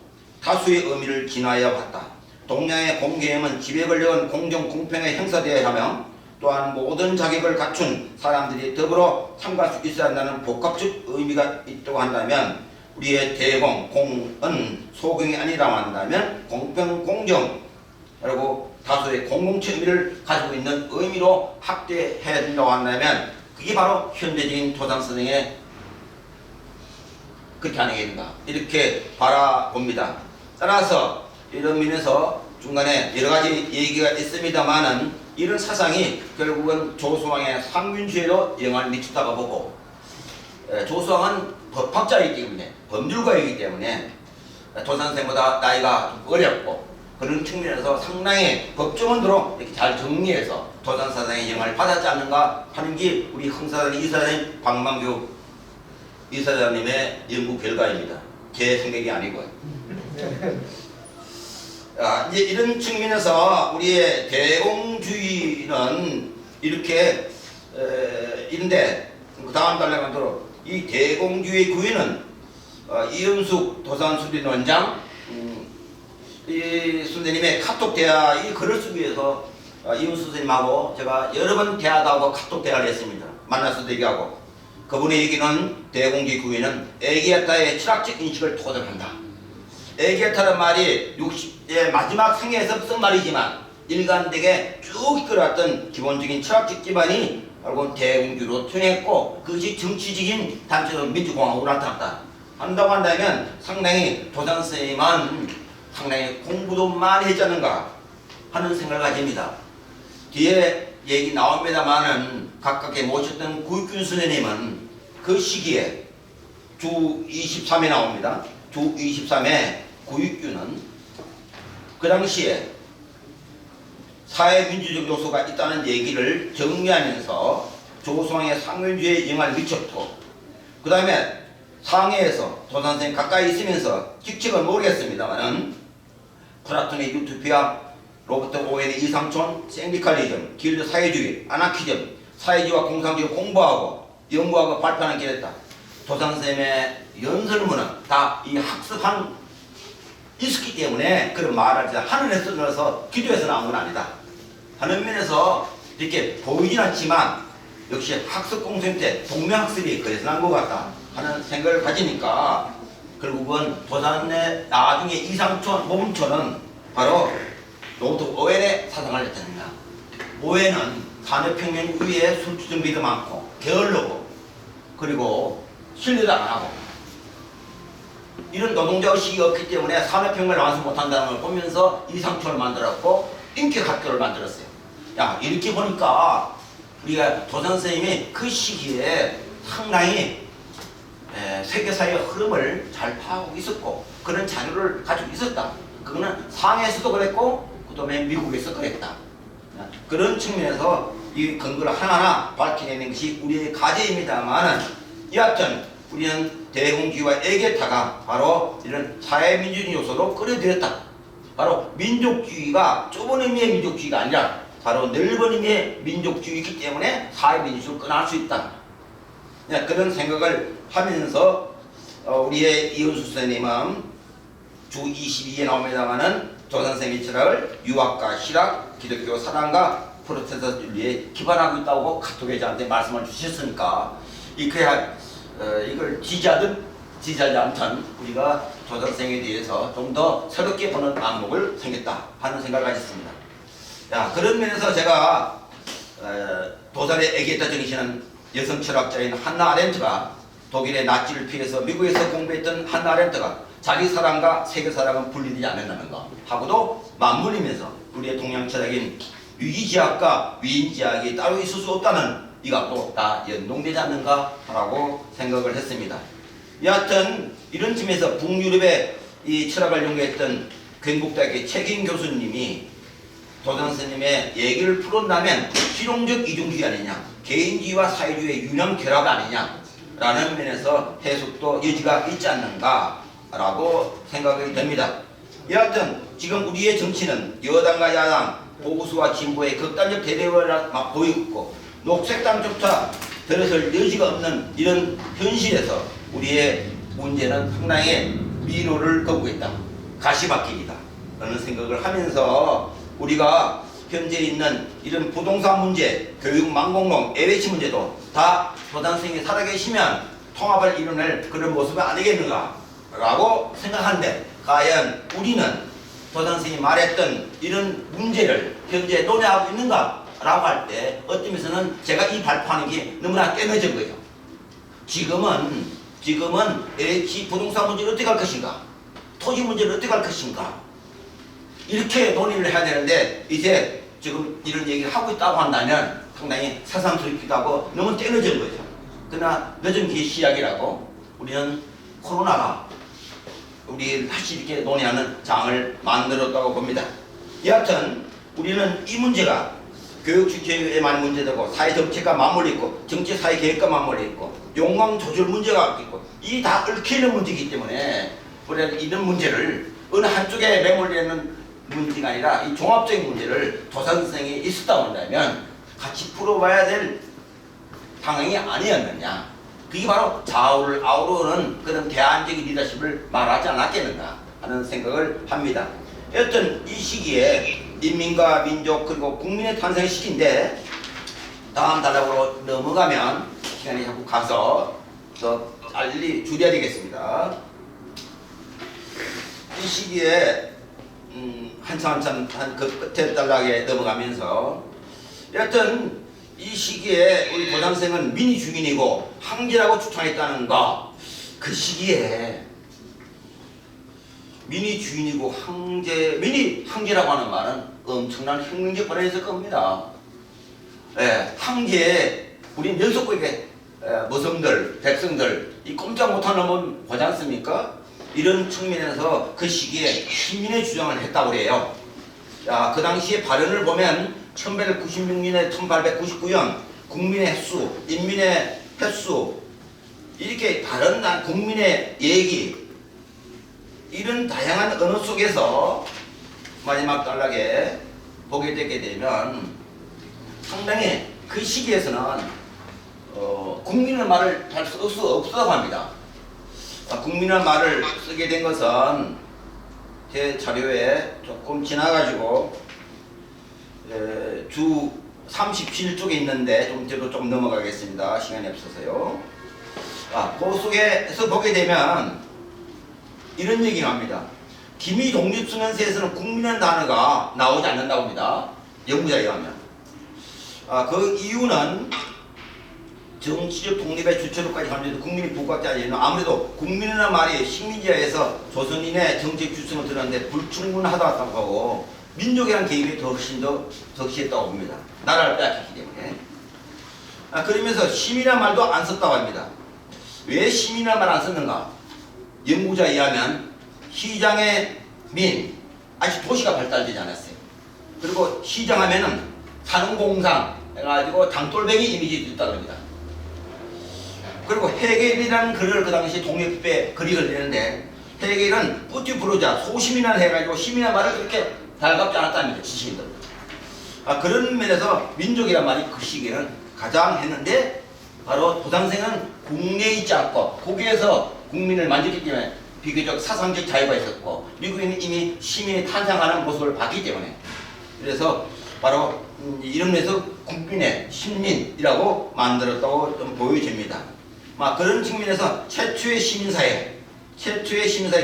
타수의 의미를 진화하여 왔다. 동양의 공개념은 지배 권력은 공정, 공평에 형사되어야 하며 또한 모든 자격을 갖춘 사람들이 더불어 참가할 수 있어야 한다는 복합적 의미가 있다고 한다면, 우리의 대공, 공은 소공이 아니라고 한다면 공평, 공정 그리고 다수의 공공체 의미를 가지고 있는 의미로 확대해야 된다고 한다면 그게 바로 현대적인 도산선생의 그렇게 아니겠는가 이렇게 바라봅니다. 따라서 이런 면에서 중간에 여러가지 얘기가 있습니다만은 이런 사상이 결국은 조수왕의 상균주의로 영향을 미쳤다고 보고, 조수왕은 법학자이기 때문에, 법률가이기 때문에 도산생보다 나이가 어렸고 그런 측면에서 상당히 법조문으로 이렇게 잘 정리해서 도산사상의 영향을 받았지 않는가 하는 게 우리 흥사단 이사장님, 박만규 이사장님의 연구 결과입니다. 제 생각이 아니고요. 이제 이런 측면에서 우리의 대공주의는 이렇게 인데, 그 다음 단락으로 이 대공주의 구현은 이은숙 도산수린 원장 이 선생님의 카톡 대화, 이 글을 쓰기 위해서 이은숙 선생님하고 제가 여러 번 대화도 하고 카톡 대화를 했습니다. 만나서 얘기하고, 그분의 얘기는 대공주의 구현은 에기아타의 철학적 인식을 토대한다. 에기아타는 말이 60의 마지막 생애에서 쓴 말이지만 일관되게 쭉 이끌어왔던 기본적인 철학적 기반이 바로 대공주의로 통했고, 그것이 정치적인 단체로 민주공화국으로 나타났다 한다고 한다면 상당히 도산선생님은 상당히 공부도 많이 했지 않는가 하는 생각을 가집니다. 뒤에 얘기 나옵니다만은 각각의 모셨던 구익균 선생님은 그 시기에 주 23에 나옵니다. 주 23에 구익균은 그 당시에 사회민주적 요소가 있다는 얘기를 정리하면서 조수왕의 상민주의에 영향을 미쳤고, 그 다음에 상해에서 도산선생님 가까이 있으면서 직책은 모르겠습니다만은 플라톤의 유토피아, 로버트 오웬의 이상촌, 샌디칼리즘, 길드 사회주의, 아나키즘, 사회주의와 공상주의를 공부하고 연구하고 발표하는 길이었다. 도산선생님의 연설문은 다 이 학습한 있었기 때문에 그런 말을 하늘에서 들어서 기도해서 나온 건 아니다 하는 면에서 이렇게 보이진 않지만 역시 학습 공생 때 동명학습이 그래서 난 것 같다 하는 생각을 가지니까 결국은 도산의 나중에 이상촌, 모범촌은 바로 로버트 오웬의 사상을 냈다는가. 오웬은 산업혁명 이후에 술주정비도 많고 게을르고 그리고 신뢰도 안 하고 이런 노동자의식이 없기 때문에 산업혁명을 완성 못한다는 걸 보면서 이상촌을 만들었고 인격학교를 만들었어요. 야, 이렇게 보니까 우리가 도선생님이 그 시기에 상당히 세계사의 흐름을 잘 파악하고 있었고 그런 자료를 가지고 있었다. 그거는 상해에서도 그랬고 그 다음에 미국에서 그랬다. 그런 측면에서 이 근거를 하나하나 밝혀내는 것이 우리의 과제입니다만은 여하튼 우리는 대공주의와 애개타가 바로 이런 사회민주주의 요소로 끌어들였다. 바로 민족주의가 좁은 의미의 민족주의가 아니라 바로 넓은 의미의 민족주의이기 때문에 사회민주주의를 끊어낼 수 있다. 그런 생각을 하면서 우리의 이은수 선생님은 주 22에 나옵니다만은 조선생의 철학을 유학과 실학, 기독교 사랑과 프로테스탄트 윤리에 기반하고 있다고 카톡에 저한테 말씀을 주셨으니까 이걸 지지하든 지지하지 않든 우리가 조선생에 대해서 좀 더 새롭게 보는 안목을 생겼다 하는 생각을 가졌습니다. 그런 면에서 제가 도살의 애기에다 정의시는 여성 철학자인 한나 아렌트가 독일의 나치를 피해서 미국에서 공부했던 한나 아렌트가 자기 사랑과 세계 사랑은 분리되지 않는다는 것 하고도 맞물리면서 우리의 동양 철학인 위기지학과 위인지학이 따로 있을 수 없다는 이것도 다 연동되지 않는가 라고 생각을 했습니다. 여하튼 이런 점에서 북유럽의 이 철학을 연구했던 괜국대학의 최기인 교수님이 도선생님의 얘기를 풀어나면 실용적 이중주의 아니냐, 개인주의와 사회주의의 유념 결합 아니냐 라는 면에서 해석도 여지가 있지 않는가 라고 생각이 됩니다. 여하튼 지금 우리의 정치는 여당과 야당, 보수와 진보의 극단적 대립을 보이고 있고 녹색당조차 들어설 여지가 없는 이런 현실에서 우리의 문제는 상당히 미로를 걷고 있다. 가시밭길이다 라는 생각을 하면서 우리가 현재 있는 이런 부동산 문제, 교육 망공론, LH 문제도 다 도단생이 살아계시면 통합을 이뤄낼 그런 모습이 아니겠는가 라고 생각하는데 과연 우리는 도단생이 말했던 이런 문제를 현재 논의하고 있는가 라고 할 때 어떤 면에서는 제가 이 발표하는 게 너무나 깨어진 거죠. 지금은 LH 부동산 문제를 어떻게 할 것인가, 토지 문제를 어떻게 할 것인가 이렇게 논의를 해야 되는데 이제 지금 이런 얘기를 하고 있다고 한다면 상당히 새삼스럽기도 하고 너무 떼어진 거죠. 그러나 늦은 게 시작이라고 우리는 코로나가 우리 다시 이렇게 논의하는 장을 만들었다고 봅니다. 여하튼 우리는 이 문제가 교육 주체에만 문제되고 사회정책과 맞물려 있고 정치사회계획과 맞물려 있고 용광 조절 문제가 있고 이 다 얽혀있는 문제이기 때문에 우리는 이런 문제를 어느 한쪽에 매몰되어 있는 문제가 아니라 이 종합적인 문제를 도산성이 있었다 한다면 같이 풀어봐야 될 상황이 아니었느냐. 그게 바로 좌우를 아우르는 그런 대안적인 리더십을 말하지 않았겠는가 하는 생각을 합니다. 여튼 이 시기에 인민과 민족 그리고 국민의 탄생의 시기인데 다음 단락으로 넘어가면 시간이 자꾸 가서 더 빨리 줄여야 되겠습니다. 이 시기에 한참 그 끝에 단락에 넘어가면서 여하튼 이 시기에 우리 도장생은 민이 주인이고 황제라고 추천했다는 거, 그 시기에 민이 주인이고 민이 황제라고 하는 말은 엄청난 혁명적 발언이 있을 겁니다. 황제, 우리 면속국의 모성들, 백성들 이 꼼짝 못하는 놈은 보지 않습니까? 이런 측면에서 그 시기에 시민의 주장을 했다고 그래요. 자, 그 당시에 발언을 보면 1896년에 1899년 국민의 횟수, 인민의 횟수 이렇게 다른 국민의 얘기 이런 다양한 언어 속에서 마지막 단락에 보게 되게 되면 상당히 그 시기에서는 국민의 말을 잘 쓸 수 없다고 합니다. 국민의 말을 쓰게 된 것은 제 자료에 조금 지나가지고 주 37쪽에 있는데 좀 뒤로 좀 넘어가겠습니다. 시간이 없어서요. 그 속에서 보게 되면 이런 얘기가 합니다. 기미 독립선언서에서는 국민의 단어가 나오지 않는다고 합니다. 연구자에 의하면. 그 이유는 정치적 독립의 주체로까지 가는데도 국민이 부각자리에는 아무래도 국민이라는 말이 식민지하에서 조선인의 정책 주성을 들었는데 불충분하다고 하고 민족이라는 개입이 훨씬 더 적시했다고 봅니다. 나라를 빼앗겼기 때문에. 그러면서 시민이라는 말도 안 썼다고 합니다. 왜 시민이라는 말 안 썼는가? 연구자에 의하면 시장의 민, 아직 도시가 발달되지 않았어요. 그리고 시장하면은 산업공상 해가지고 장돌뱅이 이미지도 있다고 합니다. 그리고 헤겔이라는 글을 그 당시 독립에 글이 걸리는데 헤겔은 뿌티프로자 소시민을 해가지고 시민의 말을 그렇게 달갑지 않았답니다. 지식인들. 그런 면에서 민족이란 말이 그 시기에는 가장 했는데 바로 도상생은 국내에 있지 않고 거기에서 국민을 만졌기 때문에 비교적 사상적 자유가 있었고 미국인은 이미 시민이 탄생하는 모습을 봤기 때문에 그래서 바로 이런 면에서 국민의 신민이라고 만들었다고 좀 보여집니다. 그런 측면에서 최초의 시민사회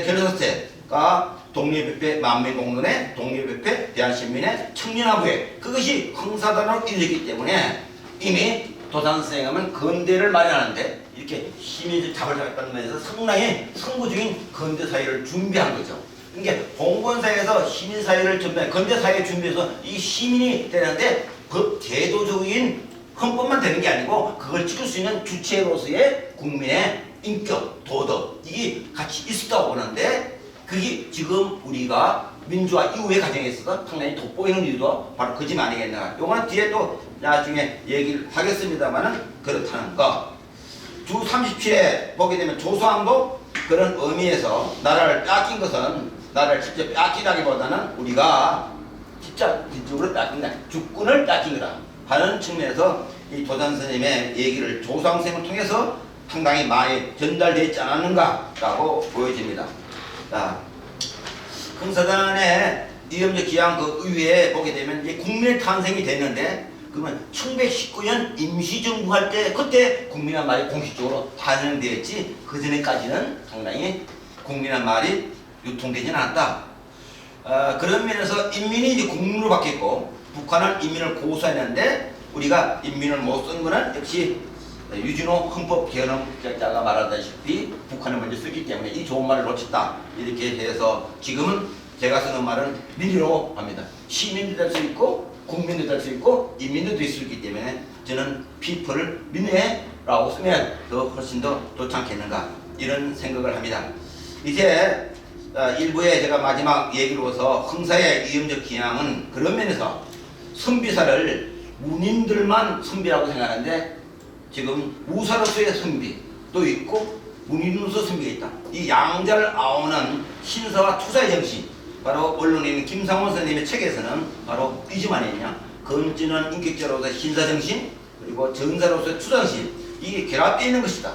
결사체가 독립협회 만민공론회 독립협회 대한시민의 청년화부회 그것이 흥사단으로 이루어졌기 때문에 이미 도산선생님은 근대를 마련하는데 이렇게 시민적 자발을 잡았다는 면에서 상당히 선구적인 근대사회를 준비한 거죠. 그러니까 봉건사회에서 시민사회를 준비한 근대사회를 준비해서 이 시민이 되는데 그 제도적인 헌법만 되는 게 아니고 그걸 지킬 수 있는 주체로서의 국민의 인격, 도덕 이게 같이 있었다고 보는데 그게 지금 우리가 민주화 이후의 과정에 있어서 상당히 돋보이는 이유도 바로 그 점 아니겠나. 요거는 뒤에 또 나중에 얘기를 하겠습니다만은 그렇다는 거. 주 37에 보게 되면 조소왕도 그런 의미에서 나라를 뺏긴 것은 나라를 직접 뺏기다기보다는 우리가 직접적으로 뺏긴 거다. 주권을 뺏긴 거다. 하는 측면에서 이 도산 스님의 얘기를 조소왕 선생을 통해서 상당히 많이 전달되어 있지 않았는가라고 보여집니다. 자, 흥사단의 이염적 기양 그 의회에 보게 되면 이제 국민의 탄생이 됐는데 그러면 1919년 임시정부 할 때 그때 국민한 말이 공식적으로 반영되었지 그 전에까지는 상당히 국민한 말이 유통되지는 않았다. 그런 면에서 인민이 이제 국민으로 바뀌었고 북한은 인민을 고수했는데 우리가 인민을 못 쓴 거는 역시 유진호 헌법 개헌자가 말하다시피 북한을 먼저 쓰기 때문에 이 좋은 말을 놓쳤다 이렇게 해서 지금은 제가 쓰는 말은 민주로 합니다. 시민도 될 수 있고 국민도 될 수 있고 인민도 될 수 있기 때문에 저는 people을 민회라고 쓰면 더 훨씬 더 좋지 않겠는가 이런 생각을 합니다. 이제 일부에 제가 마지막 얘기로서 흥사의 이음적 기양은 그런 면에서 선비사를 문인들만 선비라고 생각하는데 지금 우사로서의 선비도 있고 문인으로서 선비가 있다. 이 양자를 아우는 신사와 투사의 정신 바로 언론에 있는 김상원 선생님의 책에서는 바로 이 점 아니냐. 건진한 인격자로서 신사정신 그리고 전사로서의 투사정신 이게 결합되어 있는 것이다.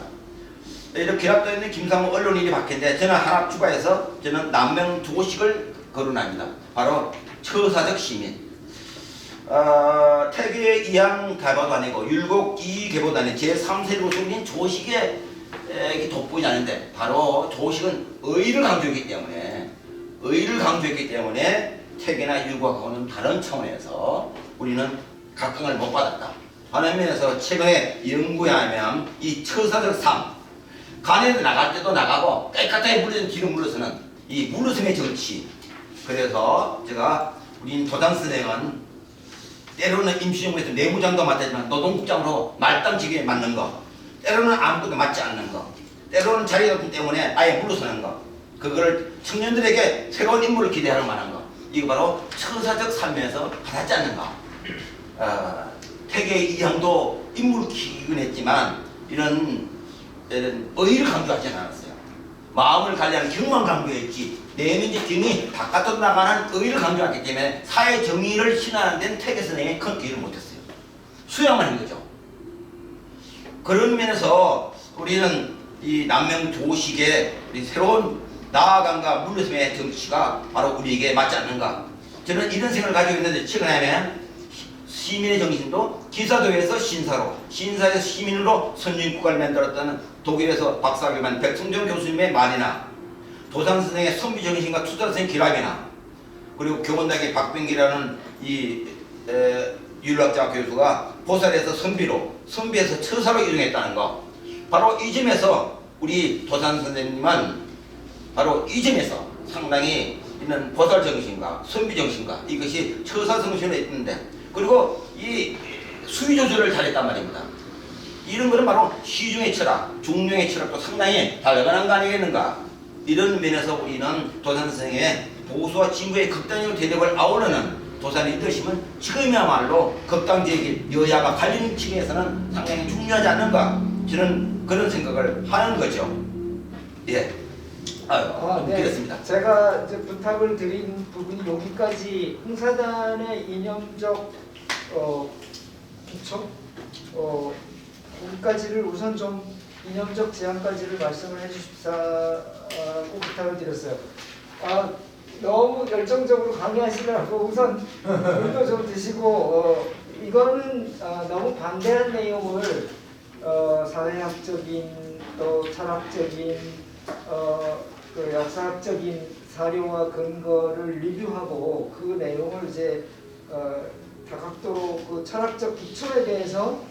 이렇게 결합되어 있는 김상원 언론인이 바뀌는데 저는 하나 추가해서 저는 남명조식을 거론합니다. 바로 처사적 시민. 태교의 이양 개보도 아니고 율곡 이 개보도 아닌 제3세로 생긴 조식에 돋보이지 않는데 바로 조식은 의를 강조했기 때문에 태교나 율곡하고는 다른 차원에서 우리는 각광을 못 받았다. 하는 면에서 최근에 연구에 하면 이 처사적 삶 간에도 나갈 때도 나가고 깨끗하게 물려진 뒤로 물러서는 이 물러섬의 정치 그래서 제가 우리 도당 선생은 때로는 임시정부에서 내무장도 맡았지만 노동국장으로 말단직에 맞는 거 때로는 아무것도 맞지 않는 거 때로는 자리가 때문에 아예 물러서는 거 그거를 청년들에게 새로운 인물을 기대할 만한 거 이거 바로 처사적 삶에서 받았지 않는가. 태계의 이형도 인물을 키우긴 했지만 이런 의의를 강조하지 않았어요. 마음을 관리하는 경만 강조했지 내면적 경이 바깥으로 나가는 의의를 강조했기 때문에 사회 정의를 신화하는 데는 태계 선생님이 큰 기여를 못했어요. 수양만 한 거죠. 그런 면에서 우리는 이 남명조식의 우리 새로운 나아감과 물러섬의 정치가 바로 우리에게 맞지 않는가. 저는 이런 생각을 가지고 있는데 최근에 시민의 정신도 기사도에서 신사로 신사에서 시민으로 선진국가를 만들었다는 독일에서 박사학위만 백승종 교수님의 말이나 도산 선생의 선비 정신과 투자 선생의 결합이나 그리고 교원당의 박병기라는 이 윤락자 교수가 보살에서 선비에서 처사로 이동했다는 거. 바로 이 점에서 우리 도산 선생님은 바로 이 점에서 상당히 있는 보살 정신과 선비 정신과 이것이 처사 정신에 있는데, 그리고 이 수위 조절을 잘했단 말입니다. 이런 거는 바로 시중의 철학, 중용의 철학도 상당히 닮아난 거 아니겠는가. 이런 면에서 우리는 도산 선생의 보수와 진보의 극단적 대립을 아우르는 도산의 리더십은 지금이야말로 극단적인 여야가 갈리는 층에서는 상당히 중요하지 않는가, 저는 그런 생각을 하는 거죠. 예. 네. 그렇습니다. 제가 이제 부탁을 드린 부분이 여기까지 홍사단의 이념적 기초, 거기까지를 우선 좀 이념적 제안까지를 말씀을 해주십사고 부탁을 드렸어요. 너무 열정적으로 강의하시더라고 우선 물도 좀 드시고, 이거는 너무 방대한 내용을 사회학적인 또 철학적인 그 역사학적인 사료와 근거를 리뷰하고 그 내용을 이제 다각도로 그 철학적 기초에 대해서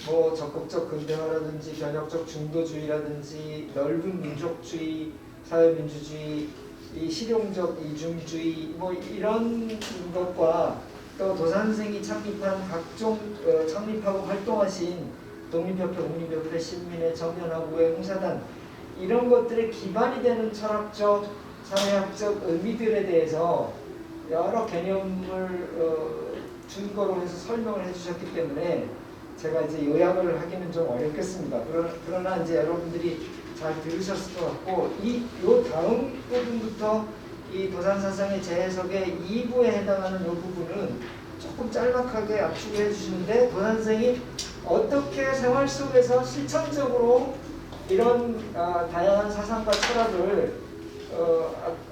뭐 적극적 근대화라든지 변혁적 중도주의라든지 넓은 민족주의, 사회민주주의, 이 실용적 이중주의 뭐 이런 것과 또 도산 선생이 창립한 각종 창립하고 활동하신 독립협회, 국립협회, 신민회, 정연합의회, 홍사단 이런 것들의 기반이 되는 철학적, 사회학적 의미들에 대해서 여러 개념을 준거로 해서 설명을 해주셨기 때문에 제가 이제 요약을 하기는 좀 어렵겠습니다. 그러나 이제 여러분들이 잘 들으셨을 것 같고, 요 다음 부분부터 이 도산사상의 재해석의 2부에 해당하는 이 부분은 조금 짤막하게 압축을 해주시는데, 도산 선생이 어떻게 생활 속에서 실천적으로 이런 다양한 사상과 철학을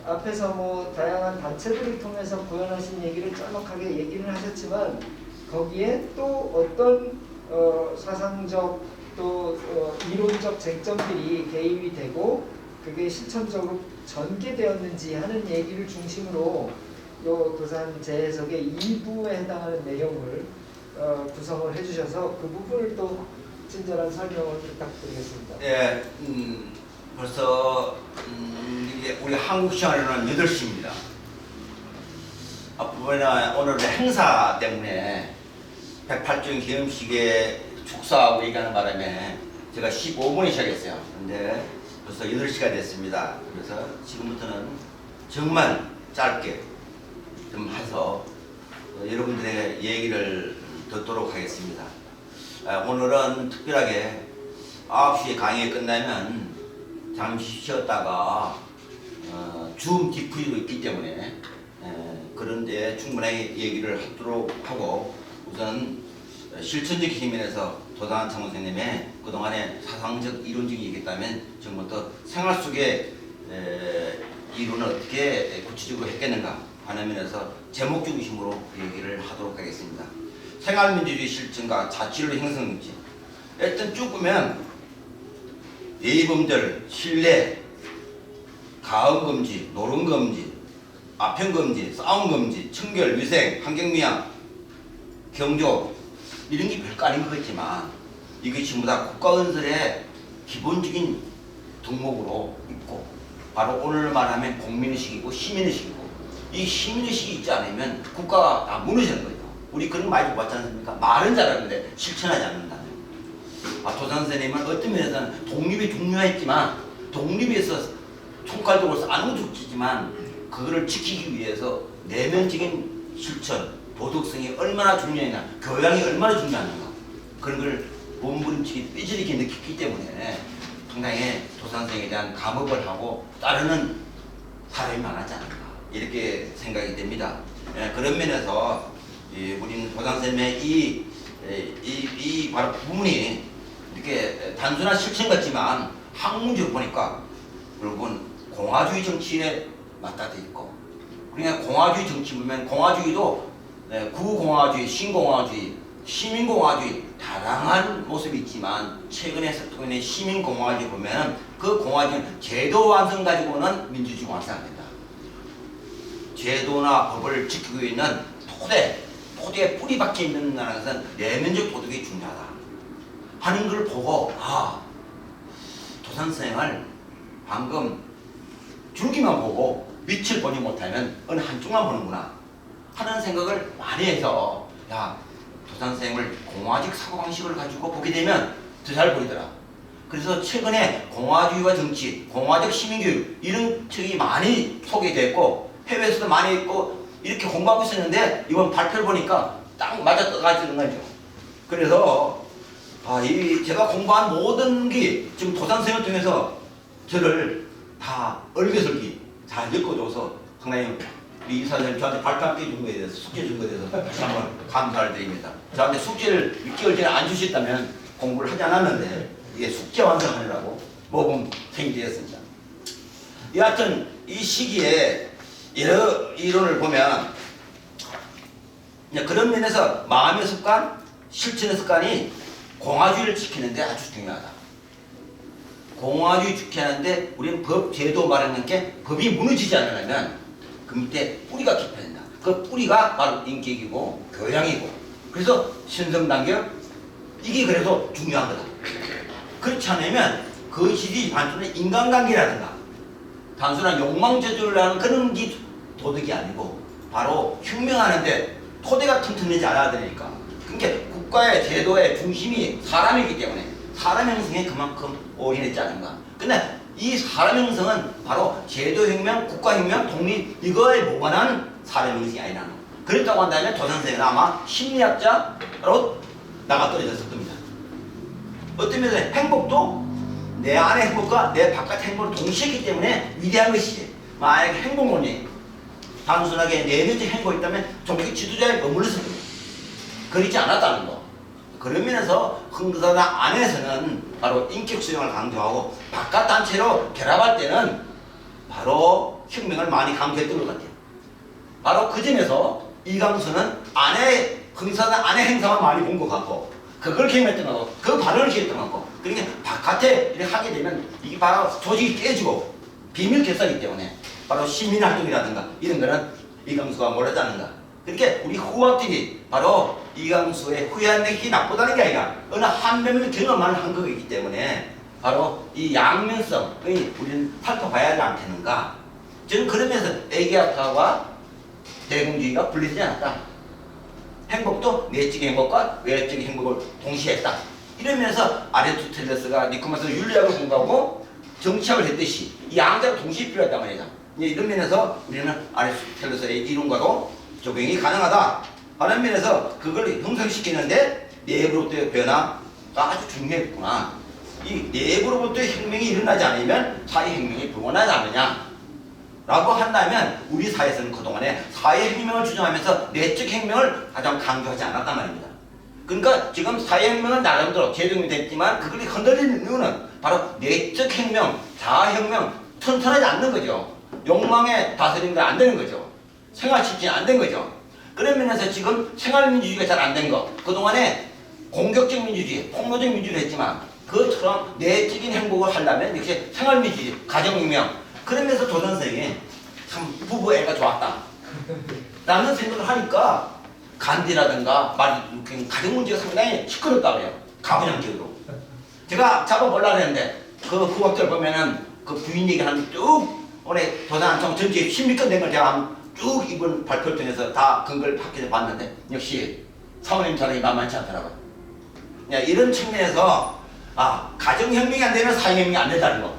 앞에서 뭐 다양한 단체들을 통해서 구현하신 얘기를 짤막하게 얘기를 하셨지만, 거기에 또 어떤 사상적 또 이론적 쟁점들이 개입이 되고 그게 실천적으로 전개되었는지 하는 얘기를 중심으로 요 도산 재해석의 2부에 해당하는 내용을 구성을 해주셔서 그 부분을 또 친절한 설명을 부탁드리겠습니다. 예, 벌써 이게 우리 한국 시간으로는 8시입니다. 앞부분에 오늘 행사 때문에 108종 기념식에 축사하고 얘기하는 바람에 제가 15분에 시작했어요. 근데 벌써 8시가 됐습니다. 그래서 지금부터는 정말 짧게 좀 해서 여러분들의 얘기를 듣도록 하겠습니다. 오늘은 특별하게 9시에 강의가 끝나면 잠시 쉬었다가 줌 디프이도 있기 때문에 그런데 충분하게 얘기를 하도록 하고, 우선 실천적 힘면에서 도산 참선생님의 그동안의 사상적 이론적인 얘기했다면 지금부터 생활 속에 이론을 어떻게 구체적으로 했겠는가 하는 면에서 제목 중심으로 얘기를 하도록 하겠습니다. 생활민주주의 실천과 자치로 형성지. 일단 쭉 보면 예의범절, 신뢰, 가음금지, 노름금지, 아편금지, 싸움금지, 청결, 위생, 환경미화, 경조, 이런 게 별거 아닌 것 같지만 이게 전부 다 국가건설의 기본적인 덕목으로 있고, 바로 오늘 말하면 국민의식이고 시민의식이고, 이 시민의식이 있지 않으면 국가가 다 무너지는 거예요. 우리 그런 말 봤지 않습니까? 말은 잘하는데 실천하지 않는다는. 도산 선생님은 어떤 면에서는 독립이 중요했지만, 독립에서 총칼도 쏴는 것도 좋지만 그거를 지키기 위해서 내면적인 실천, 도덕성이 얼마나 중요하냐, 교양이 얼마나 중요한가, 그런 걸 몸부림치기 삐지르게 느꼈기 때문에 상당히 도산 선생에 대한 감업을 하고 따르는 사람이 많았지 않을까, 이렇게 생각이 됩니다. 그런 면에서 우리는 도산 선생님의 이 바로 부분이 이렇게 단순한 실천 같지만 학문적으로 보니까 결국은 공화주의 정치에 맞닿아 있고, 그러니까 공화주의 정치 보면 공화주의도 구공화주의, 신공화주의, 시민공화주의 다양한 모습이 있지만, 최근에 석통인의 시민공화주의 보면 그 공화주의는 제도 완성 가지고는 민주주의 완성 안 된다. 제도나 법을 지키고 있는 토대 토대에 뿌리 박혀 있는 나라에서는 내면적 도덕이 중요하다 하는 걸 보고 도산생을 방금 줄기만 보고 밑을 보지 못하면 어느 한쪽만 보는구나 하는 생각을 많이 해서 도산생을 공화적 사고방식을 가지고 보게 되면 더 잘 보이더라. 그래서 최근에 공화주의와 정치, 공화적 시민교육 이런 책이 많이 소개됐고 해외에서도 많이 있고 이렇게 공부하고 있었는데 이번 발표를 보니까 딱 맞아 떠가지는 거죠. 그래서 제가 공부한 모든 게 지금 도산생을 통해서 저를 다 얼개설기 잘 엮어줘서 상당히 우리 이사장님 저한테 발표 함께 준 거에 대해서 숙제 준 거에 대해서 다시 한번 감사를 드립니다. 저한테 숙제를 6개월 전에 안 주셨다면 공부를 하지 않았는데 이게 숙제 완성하느라고 모범생이 되었습니다. 여하튼 이 시기에 여러 이론을 보면 그런 면에서 마음의 습관, 실천의 습관이 공화주의를 지키는데 아주 중요하다. 공화주의 지키는데 우리는 법, 제도 마련한 게 법이 무너지지 않으려면 그 밑에 뿌리가 깊어야 된다. 그 뿌리가 바로 인격이고 교양이고 그래서 신성단결 이게 그래서 중요한 거다. 그렇지 않으면 그 질이 단순한 인간관계라든가 단순한 욕망 저주를 하는 그런 게 도덕이 아니고 바로 혁명하는데 토대가 튼튼하지 않아야 되니까 그러니까 국가의 제도의 중심이 사람이기 때문에 사람 형성에 그만큼 올인했지 않은가. 근데 이 사람 형성은 바로 제도혁명, 국가혁명, 독립 이거에 무관한 사람 형성이 아니라는 거. 그렇다고 한다면 도산생은 아마 심리학자로 나가 떨어졌을 겁니다. 어떤 면에서 행복도 내 안의 행복과 내 바깥의 행복을 동시에 했기 때문에 위대한 것이지. 만약에 행복론이 단순하게 내면적 행복이 있다면 종교 지도자에 머물렀을 겁니다. 그렇지 않았다는 거. 그런 면에서 흥사단 안에서는 바로 인격 수용을 강조하고 바깥 단체로 결합할 때는 바로 혁명을 많이 강조했던 것 같아요. 바로 그 점에서 이강수는 흥사단 안의 행사만 많이 본 것 같고 그걸 기획했던 것 같고 그 발언을 기획했던 것 같고 그러니까 바깥에 이렇게 하게 되면 이게 바로 조직이 깨지고 비밀 결사이기 때문에 바로 시민활동이라든가 이런 거는 이강수가 몰랐지 않는가. 그러니까 우리 후학들이 바로 이강수의 후회한다는 나쁘다는 게 아니라 어느 한 면의 경험만 한 거이기 때문에 바로 이 양면성의 우리는 살펴봐야 하지 않겠는가. 저는 그러면서 애기학파와 대공주의가 분리되지 않았다. 행복도 내적인 행복과 외적인 행복을 동시에 했다. 이러면서 아리스토텔레스가 니코마스 윤리학을 공부하고 정치학을 했듯이 이 양자가 동시에 필요했단 말이다. 이런 면에서 우리는 아리스토텔레스의 이론과도 적용이 가능하다 하는 면에서 그걸 형성시키는데 내부로부터의 변화가 아주 중요했구나. 이 내부로부터의 혁명이 일어나지 않으면 사회혁명이 불가능하지 않느냐 라고 한다면 우리 사회에서는 그동안에 사회혁명을 주장하면서 내적 혁명을 가장 강조하지 않았단 말입니다. 그러니까 지금 사회혁명은 나름대로 제동이 됐지만 그걸 흔들리는 이유는 바로 내적 혁명, 자아혁명 튼튼하지 않는 거죠. 욕망에 다스리는 게 안 되는 거죠. 생활실질이 안 된 거죠. 그런 면에서 지금 생활민주주의가 잘 안 된 거. 그동안에 공격적 민주주의, 폭로적 민주주의를 했지만 그처럼 내적인 행복을 하려면 이렇게 생활민주주의, 가정혁명 그런 면에서 도전생이 참 부부 애가 좋았다 라는 생각을 하니까 간디라든가 마르틴 루터 가정 문제가 상당히 시끄럽다고 해요. 가부장적으로. 제가 잡아보려고 했는데 그 후학들 보면은 그 부인 얘기하는 쭉 올해 도산청 전체 10미건 된 걸 제가 쭉 이번 발표를 통해서 다 근거를 확인해 봤는데 역시 사모님 사람이 만만치 않더라고요. 이런 측면에서 가정혁명이 안 되면 사회혁명이 안 된다는 거.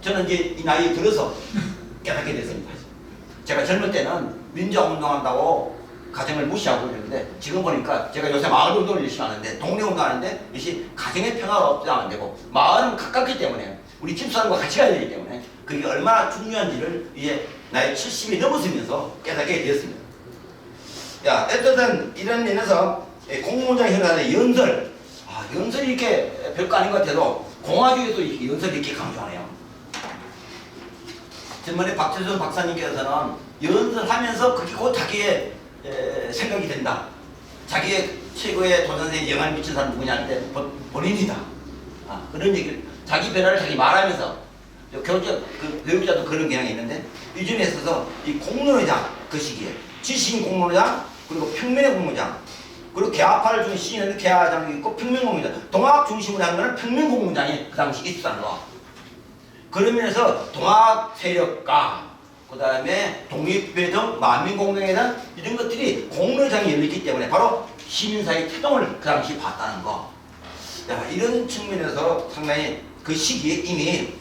저는 이제 이 나이에 들어서 깨닫게 됐습니다. 제가 젊을 때는 민주화운동한다고 가정을 무시하고 그랬는데 지금 보니까 제가 요새 마을운동을 열심히 하는데 동네운동하는데 역시 가정의 평화가 없으면 안 되고 마을은 가깝기 때문에 우리 집사람과 같이 가야 되기 때문에 그게 얼마나 중요한지를 이제 나이 70이 넘었으면서 깨닫게 되었습니다. 어쨌든 이런 면에서 공무원장 현안의 연설, 연설이 이렇게 별거 아닌 것 같아도 공화주의에도 이렇게 연설을 이렇게 강조하네요. 전번에 박재준 박사님께서는 연설하면서 그게 곧 자기의 생각이 된다. 자기의 최고의 도전생에 영향을 미친 사람 누구냐는데 본인이다. 그런 얘기를 자기 변화를 자기 말하면서 배우자도 그런 경향이 있는데 이 점에 있어서 이 공론회장 그 시기에 지식인 공론회장 그리고 평면의 공무장, 그리고 개화파를 중심 시인하는 개화장이 있고 평면 공무장, 동학 중심으로 하는 거는 평면 공무장이 그 당시 있었다는 거. 그런 면에서 동학 세력가, 그 다음에 독립배정, 만민공명회단 이런 것들이 공로장이 열렸기 때문에 바로 시민사회 태동을 그 당시 봤다는 거. 야, 이런 측면에서 상당히 그 시기에 이미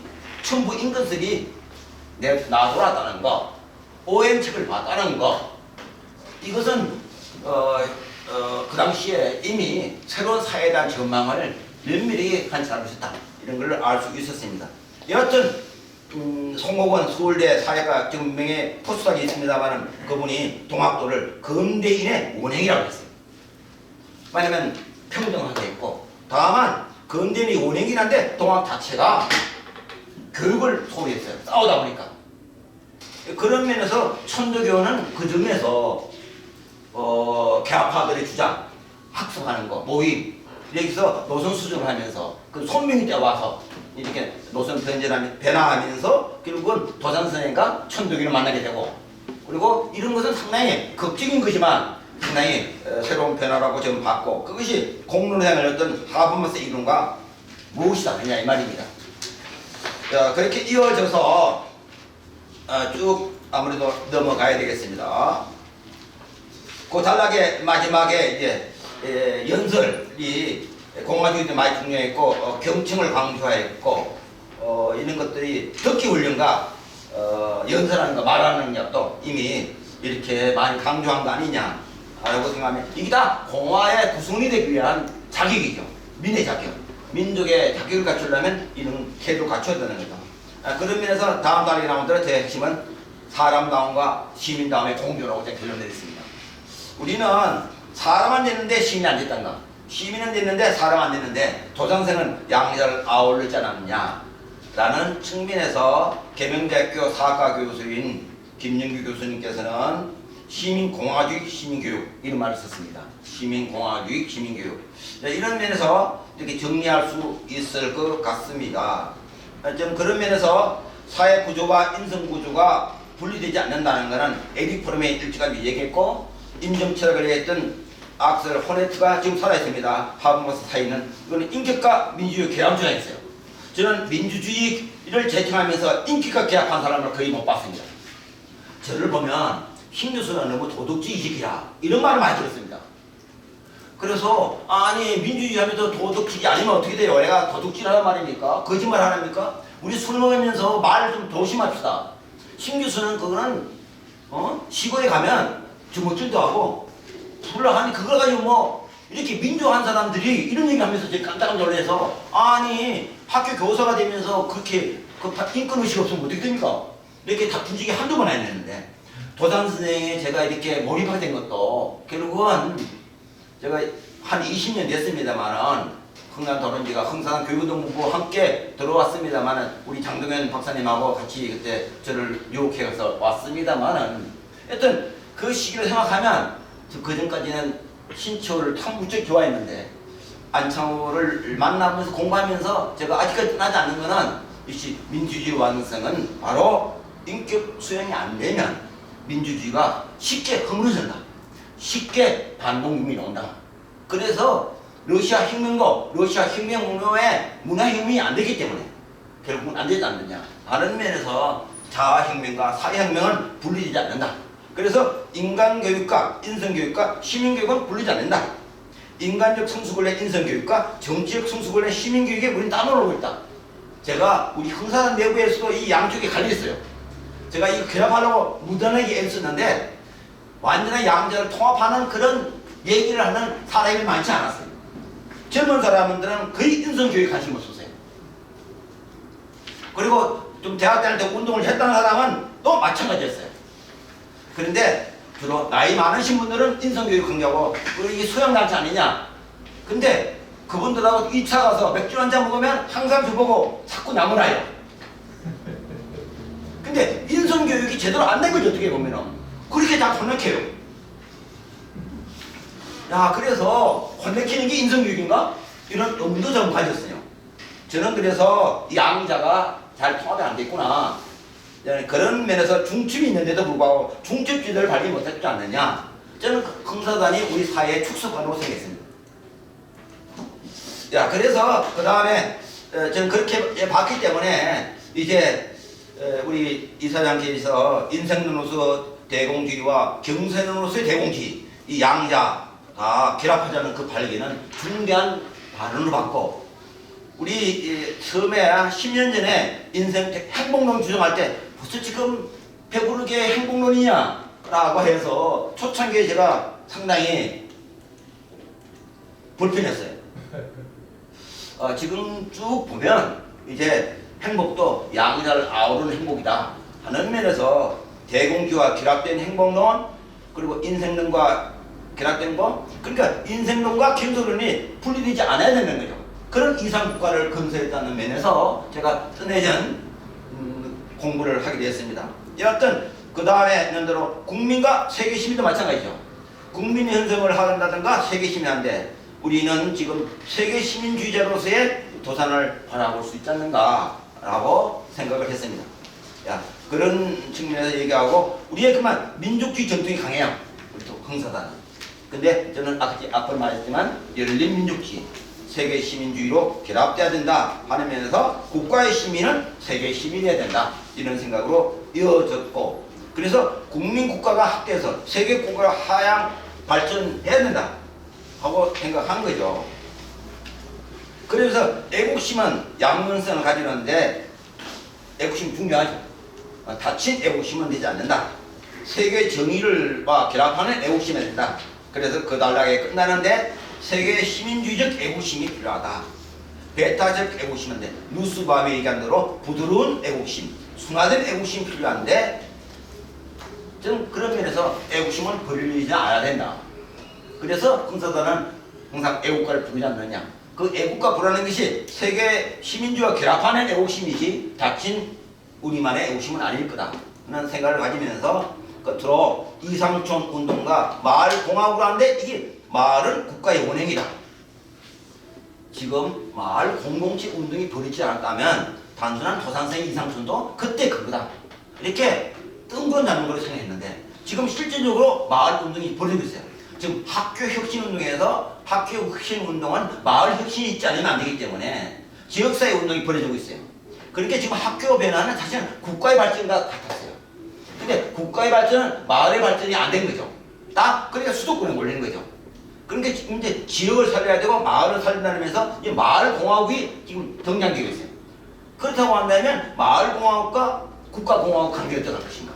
천부 인근설이 나돌았다는 거, OM책을 봤다는 거, 이것은 그 당시에 이미 새로운 사회에 대한 전망을 면밀히 관찰하고 있었다. 이런 걸 알 수 있었습니다. 여하튼 송옥원 서울대 사회과 지금 명예 포스닥이 있습니다만 그분이 동학도를 근대인의 원행이라고 했어요. 왜냐면 평등하게 했고, 다만 근대인이 원행이긴 한데 동학 자체가 교육을 소홀히 했어요. 싸우다 보니까. 그런 면에서 천도교는 그 점에서 개화파들의 주장, 학습하는 거, 모임, 여기서 노선 수정을 하면서 그 손명이 때 와서 이렇게 노선 변화하면서 결국은 도산선생과 천도교를 만나게 되고, 그리고 이런 것은 상당히 극적인 것이지만 상당히 새로운 변화라고 저는 봤고, 그것이 공론장의 어떤 하브마스의 이론과 무엇이다 하냐 이 말입니다. 자, 그렇게 이어져서 쭉 아무래도 넘어가야 되겠습니다. 그 단락의 마지막에 이제 연설이 공화주의도 많이 중요했고 경청을 강조했고 이런 것들이 듣기 훈련과 연설하는 거 말하는 능력도 이미 이렇게 많이 강조한 거 아니냐라고 생각하면 이게 다 공화의 구성이 되기 위한 자격이죠. 민의 자격. 민족의 자격을 갖추려면 이런 태도를 갖춰야 되는 거죠. 그런 면에서 다음 단락에 나온 대로 제 핵심은 사람다움과 시민다움의 공존하고 제가 결론 내렸습니다. 우리는 사람은 됐는데 시민이 안 됐단가, 시민은 됐는데 사람 안 됐는데 도장생은 양자를 아울르지 않았느냐 라는 측면에서 계명대학교 사학과 교수인 김영규 교수님께서는 시민공화주의 시민교육 이런 말을 썼습니다. 시민공화주의 시민교육. 이런 면에서 이렇게 정리할 수 있을 것 같습니다. 저는 그런 면에서 사회구조와 인성구조가 분리되지 않는다는 것은 에릭 프롬의 일찍이 얘기했고, 인정철학을 했던 악셀 호네트가 지금 살아있습니다. 하버마스 사이는 이거는 인격과 민주주의 결합 주장했어요. 저는 민주주의를 제청하면서 인격과 결합한 사람을 거의 못 봤습니다. 저를 보면 힘 교수는 너무 도덕주의 이식이야 이런 말을 많이 들었습니다. 그래서 아니 민주주의 하면서 도덕질이 아니면 어떻게 돼요? 내가 도덕질 하란 말입니까? 거짓말 하랍니까? 우리 술 먹으면서 말 좀 조심합시다. 신 교수는 그거는 시골에 가면 주먹질도 하고 술을 하니 그걸 가지고 뭐 이렇게 민주한 사람들이 이런 얘기하면서 제가 깜짝 놀라서 아니 학교 교사가 되면서 그렇게 인권의식 없으면 어떻게 됩니까? 이렇게 다 분직이 한두 번 했는데 도산 선생에 제가 이렇게 몰입하게 된 것도 결국은 제가 한 20년 됐습니다만은 흥남도론지가 흥산 교육운동본부 함께 들어왔습니다만은 우리 장동현 박사님하고 같이 그때 저를 유혹해서 왔습니다만은 하여튼 그 시기를 생각하면 그 전까지는 신초를 참 무척 좋아했는데 안창호를 만나면서 공부하면서 제가 아직까지 떠나지 않는 거는 역시 민주주의 완성은 바로 인격 수용이 안 되면 민주주의가 쉽게 허물어진다. 쉽게 반동금이 나온다. 그래서 러시아 혁명도 러시아 혁명의 문화혁명이 안 되기 때문에 결국은 안 되지 않느냐. 다른 면에서 자아혁명과 사회혁명은 분리되지 않는다. 그래서 인간교육과 인성교육과 시민교육은 분리지 않는다. 인간적 성숙을 내 인성교육과 정치적 성숙을 내 시민교육에 우리는 따로 있다. 제가 우리 흥사단 내부에서도 이 양쪽에 갈려있어요. 제가 이거 결합하려고 무던하게 애썼는데 완전한 양자를 통합하는 그런 얘기를 하는 사람이 많지 않았어요. 젊은 사람들은 거의 인성교육에 관심 없었어요. 그리고 좀 대학 다닐 때 운동을 했다는 사람은 또 마찬가지였어요. 그런데 주로 나이 많으신 분들은 인성교육 강조하고 이게 소양단체 아니냐. 근데 그분들하고 2차 가서 맥주 한잔 먹으면 항상 저보고 자꾸 나무라요. 근데 인성교육이 제대로 안 된 거죠. 어떻게 보면은 그렇게 다 혼내켜요. 야, 그래서 혼내키는 게 인성교육인가? 이런 의문도 좀 가졌어요. 저는 그래서 이 양자가 잘 통합이 안 됐구나. 그런 면에서 중첩이 있는데도 불구하고 중첩지대를 발견 못했지 않느냐. 저는 흥사단이 우리 사회의 축소판으로 생겼습니다. 야, 그래서 그 다음에 저는 그렇게 봤기 때문에 이제 우리 이사장께서 인생론으로서 대공주의와 경생론으로서의 대공주의 이 양자 다 결합하자는 그 발견은 중대한 발언을 받고 우리 처음에 10년 전에 인생 행복론 주장할 때 벌써 지금 배부르게 행복론이냐 라고 해서 초창기에 제가 상당히 불편했어요. 지금 쭉 보면 이제 행복도 양자를 아우르는 행복이다 하는 면에서 대공주의와 결합된 행복론 그리고 인생론과 결합된 거 그러니까 인생론과 경생론이 분리되지 않아야 되는 거죠. 그런 이상국가를 건설했다는 면에서 제가 뜨내전 공부를 하게 되었습니다. 여하튼 그 다음에 연대로 국민과 세계 시민도 마찬가지죠. 국민 형성을 한다든가 세계 시민한데 우리는 지금 세계 시민주의자로서의 도산을 바라볼 수 있지 않는가 라고 생각을 했습니다. 야, 그런 측면에서 얘기하고 우리의 그만 민족주의 전통이 강해요. 우리 또 흥사단. 근데 저는 앞서 말했지만 열린 민족주의 세계 시민주의로 결합돼야 된다 하는 면에서 국가의 시민은 세계 시민이어야 된다 이런 생각으로 이어졌고 그래서 국민국가가 확대해서 세계 국가가 하향 발전해야 된다 하고 생각한 거죠. 그래서 애국심은 양면성을 가지는데 애국심 중요하죠. 다친 애국심은 되지 않는다. 세계 정의를과 결합하는 애국심이 된다. 그래서 그 단락에 끝나는데 세계 시민주의적 애국심이 필요하다. 베타적 애국심인데 누스밤이 얘기한 대로 부드러운 애국심, 순화된 애국심이 필요한데 저는 그런 면에서 애국심은 버리지 않아야 된다. 그래서 흥사단은 항상 애국가를 부르지 않느냐. 그 애국가 부르는 것이 세계 시민주의와 결합하는 애국심이지 다친 우리만의 애국심은 아닐 거다 하는 생각을 가지면서 끝으로 이상촌 운동과 마을공화국을 하는데 이게 마을은 국가의 원행이다. 지금 마을 공동체 운동이 벌이지 않았다면 단순한 도산생 이상촌도 그때 그거다. 이렇게 뜬건 잡는 걸로 생각했는데 지금 실질적으로 마을 운동이 벌어지고 있어요. 지금 학교 혁신 운동에서 학교 혁신 운동은 마을 혁신이 있지 않으면 안 되기 때문에 지역사회 운동이 벌어지고 있어요. 그러니까 지금 학교 변화는 사실은 국가의 발전과 같았어요. 근데 국가의 발전은 마을의 발전이 안 된 거죠. 딱 그러니까 수도권에 몰리는 거죠. 그러니까 지금 이제 지역을 살려야 되고 마을을 살린다면서 이제 마을 공화국이 지금 등장되고 있어요. 그렇다고 한다면 마을 공화국과 국가 공화국 관계가 어떡할 것인가?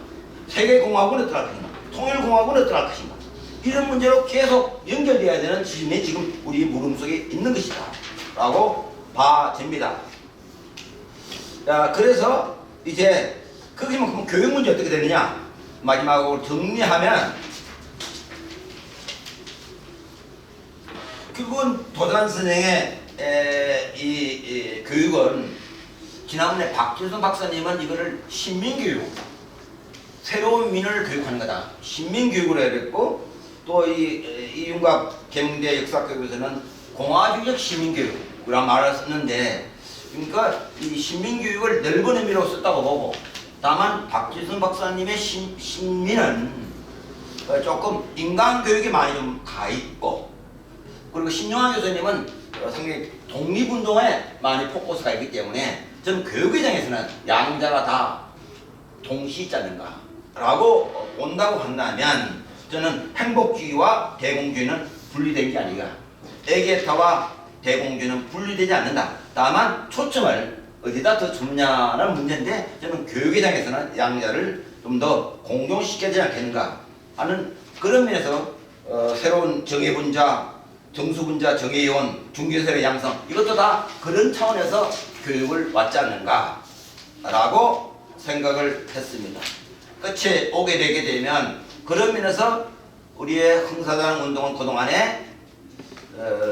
세계 공화국은 어떡할 것인가? 통일 공화국은 어떡할 것인가? 이런 문제로 계속 연결되어야 되는 지점이 지금 우리 물음 속에 있는 것이다 라고 봐집니다. 자, 그래서 이제 거기서 그럼 교육 문제 어떻게 되느냐? 마지막으로 정리하면 결국은 도산 선생의 이 교육은 지난번에 박재선 박사님은 이거를 신민교육, 새로운 민을 교육하는 거다. 신민교육으로 해야 됐고 또 이윤갑 경대 역사교육에서는 공화주의적 시민교육이라는 말을 썼는데 그러니까 이 시민교육을 넓은 의미로 썼다고 보고 다만 박재선 박사님의 신민은 조금 인간교육이 많이 좀 가있고 그리고 신용환 교수님은 상당히 독립운동에 많이 포커스가 있기 때문에 저는 교육의장에서는 양자가 다 동시 있지 않는가 라고 본다고 한다면 저는 행복주의와 대공주의는 분리된 게 아니라 에게타와 대공주의는 분리되지 않는다. 다만 초점을 어디다 더 두느냐는 문제인데 저는 교육의장에서는 양자를 좀 더 공존시켜야 되지 않겠는가 하는 그런 면에서 새로운 정예분자, 정수분자, 정예요원, 중개세의 양성 이것도 다 그런 차원에서 교육을 왔지 않는가 라고 생각을 했습니다. 끝에 오게 되게 되면 그런 면에서 우리의 흥사단 운동은 그동안에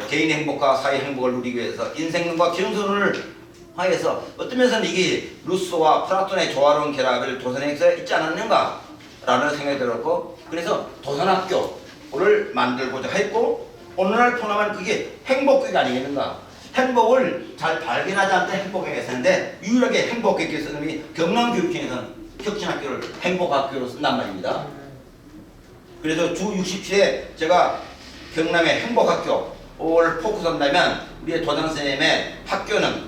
개인 행복과 사회 행복을 누리기 위해서 인생론과 경선을 하여서 어떤 면에서는 이게 루소와 플라톤의 조화로운 결합을 도산에서 있지 않았는가 라는 생각이 들었고 그래서 도산학교를 만들고자 했고 오늘날 포함한 그게 행복교육 아니겠는가. 행복을 잘 발견하지 않던 행복교육에서인데 유일하게 행복교육에 쓰는 놈이 경남교육청에서는 혁신학교를 행복학교로 쓴단 말입니다. 그래서 주 60시에 제가 경남의 행복학교를 포커스한다면 우리의 도장 선생님의 학교는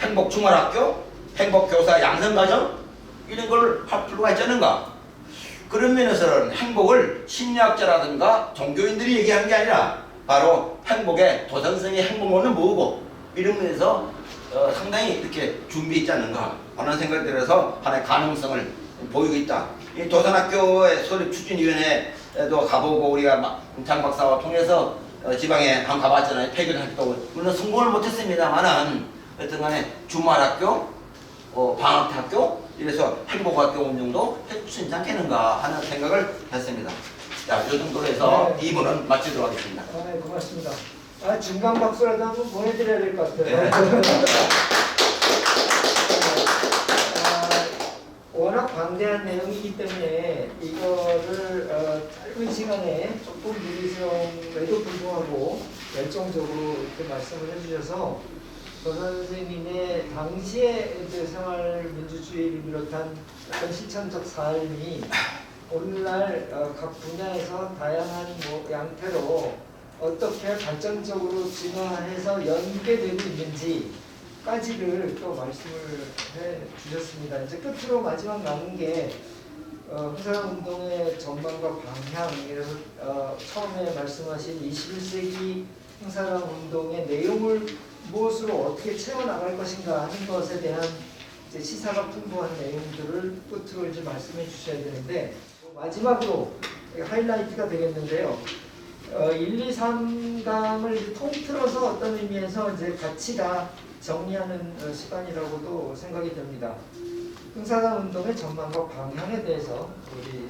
행복주말학교, 행복교사 양성과정 이런 걸 할 필요가 있지 않은가. 그런 면에서는 행복을 심리학자라든가 종교인들이 얘기하는 게 아니라 바로 행복의 도장 선생님의 행복론은 뭐고 이런 면에서 상당히 이렇게 준비했지 않는가 하는 생각이 들어서 하나의 가능성을 보이고 있다. 이 도산학교의 설립 추진위원회에도 가보고 우리가 장 박사와 통해서 지방에 한번 가봤잖아요. 폐교를 할 때도 물론 성공을 못했습니다만은 어떤 간에 주말학교, 방학학교 이래서 행복학교 운영도 해줄 수 있지 않겠는가 하는 생각을 했습니다. 자, 이 정도로 해서 네. 2부는 마치도록 하겠습니다. 네, 고맙습니다. 중간 박수라도 한번 보내드려야 될 것 같아요. 네. 워낙 방대한 내용이기 때문에 이거를 짧은 시간에 조금 무리성에도 불구하고 열정적으로 이렇게 말씀을 해주셔서 도산 선생님의 당시의 이제 생활 민주주의를 비롯한 어떤 실천적 삶이 오늘날 각 분야에서 다양한 양태로 어떻게 발전적으로 진화해서 연계되고 있는지까지를 또 말씀을 해 주셨습니다. 이제 끝으로 마지막 남은 게 흥사람 운동의 전망과 방향, 이래서 처음에 말씀하신 21세기 흥사람 운동의 내용을 무엇으로 어떻게 채워나갈 것인가 하는 것에 대한 이제 시사가 풍부한 내용들을 끝으로 이제 말씀해 주셔야 되는데 마지막으로 하이라이트가 되겠는데요. 1, 2, 3강을 통틀어서 어떤 의미에서 이제 같이 다 정리하는 시간이라고도 생각이 됩니다. 흥사단 운동의 전망과 방향에 대해서 우리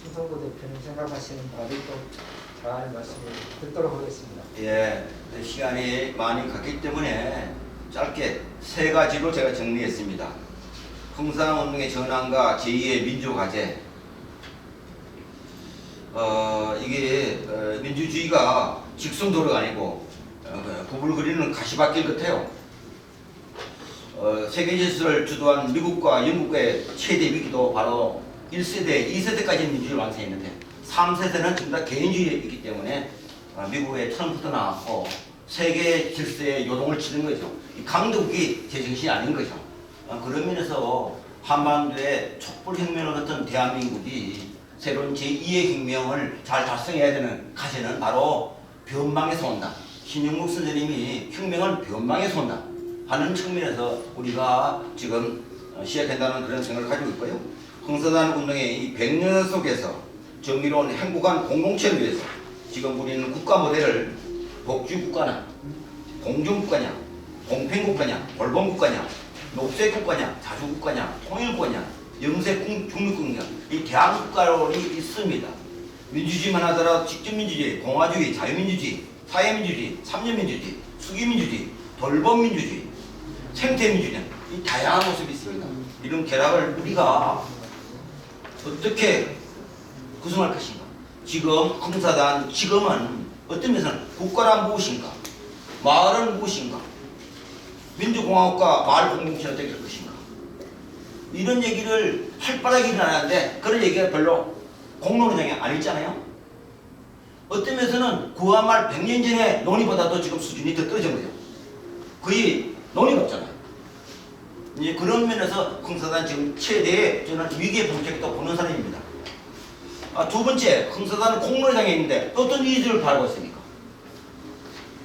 심성구 대표님 생각하시는 바를 또 잘 말씀을 듣도록 하겠습니다. 예, 시간이 많이 갔기 때문에 짧게 세 가지로 제가 정리했습니다. 흥사운동의 전환과 제2의 민주과제. 이게 민주주의가 직선도로가 아니고 굽을 그리는 가시밭길 같아요. 세계 질서를 주도한 미국과 영국의 최대 위기도 바로 1세대, 2세대까지 민주주의를 완성했는데 3세대는 전부 다 개인주의에 있기 때문에 미국의 트럼프도 나왔고 세계 질서에 요동을 치는 거죠. 이 강대국이 제정신이 아닌 거죠. 그런 면에서 한반도의 촛불혁명을 거쳤던 대한민국이 새로운 제2의 혁명을 잘 달성해야 되는 과제는 바로 변방에서 온다. 신영국 선생님이 혁명은 변방에서 온다 하는 측면에서 우리가 지금 시작한다는 그런 생각을 가지고 있고요. 흥사단 운동의 이 100년 속에서 정의로운 행복한 공동체를 위해서 지금 우리는 국가 모델을 복지국가냐, 공정국가냐, 공평국가냐, 돌봄국가냐, 녹색국가냐, 자주국가냐, 통일국가냐, 영세중립국가냐 이 대한국가론이 있습니다. 민주주의만 하더라도 직접민주주의, 공화주의, 자유민주주의, 사회민주주의, 삼년민주주의, 수기민주주의, 돌봄민주주의, 생태민주주의 이 다양한 모습이 있습니다. 이런 결합을 우리가 어떻게 구성할 것인가? 지금 흥사단 지금은 어떤 면에서는 국가란 무엇인가? 마을은 무엇인가? 민주공화국과 마을 공동체는 어떻게 될 것인가? 이런 얘기를 활발하게 일어나는데 그런 얘기가 별로 공론의장에 안 있잖아요. 어떤 면에서는 구한말 100년 전의 논의보다도 지금 수준이 더 떨어진 거죠. 거의 논의가 없잖아요. 이제 그런 면에서 흥사단 지금 최대의 저는 위기의 봉착이라고 보는 사람입니다. 두 번째, 흥사단은 공론의장에 있는데 어떤 이익을 바라고 있습니까?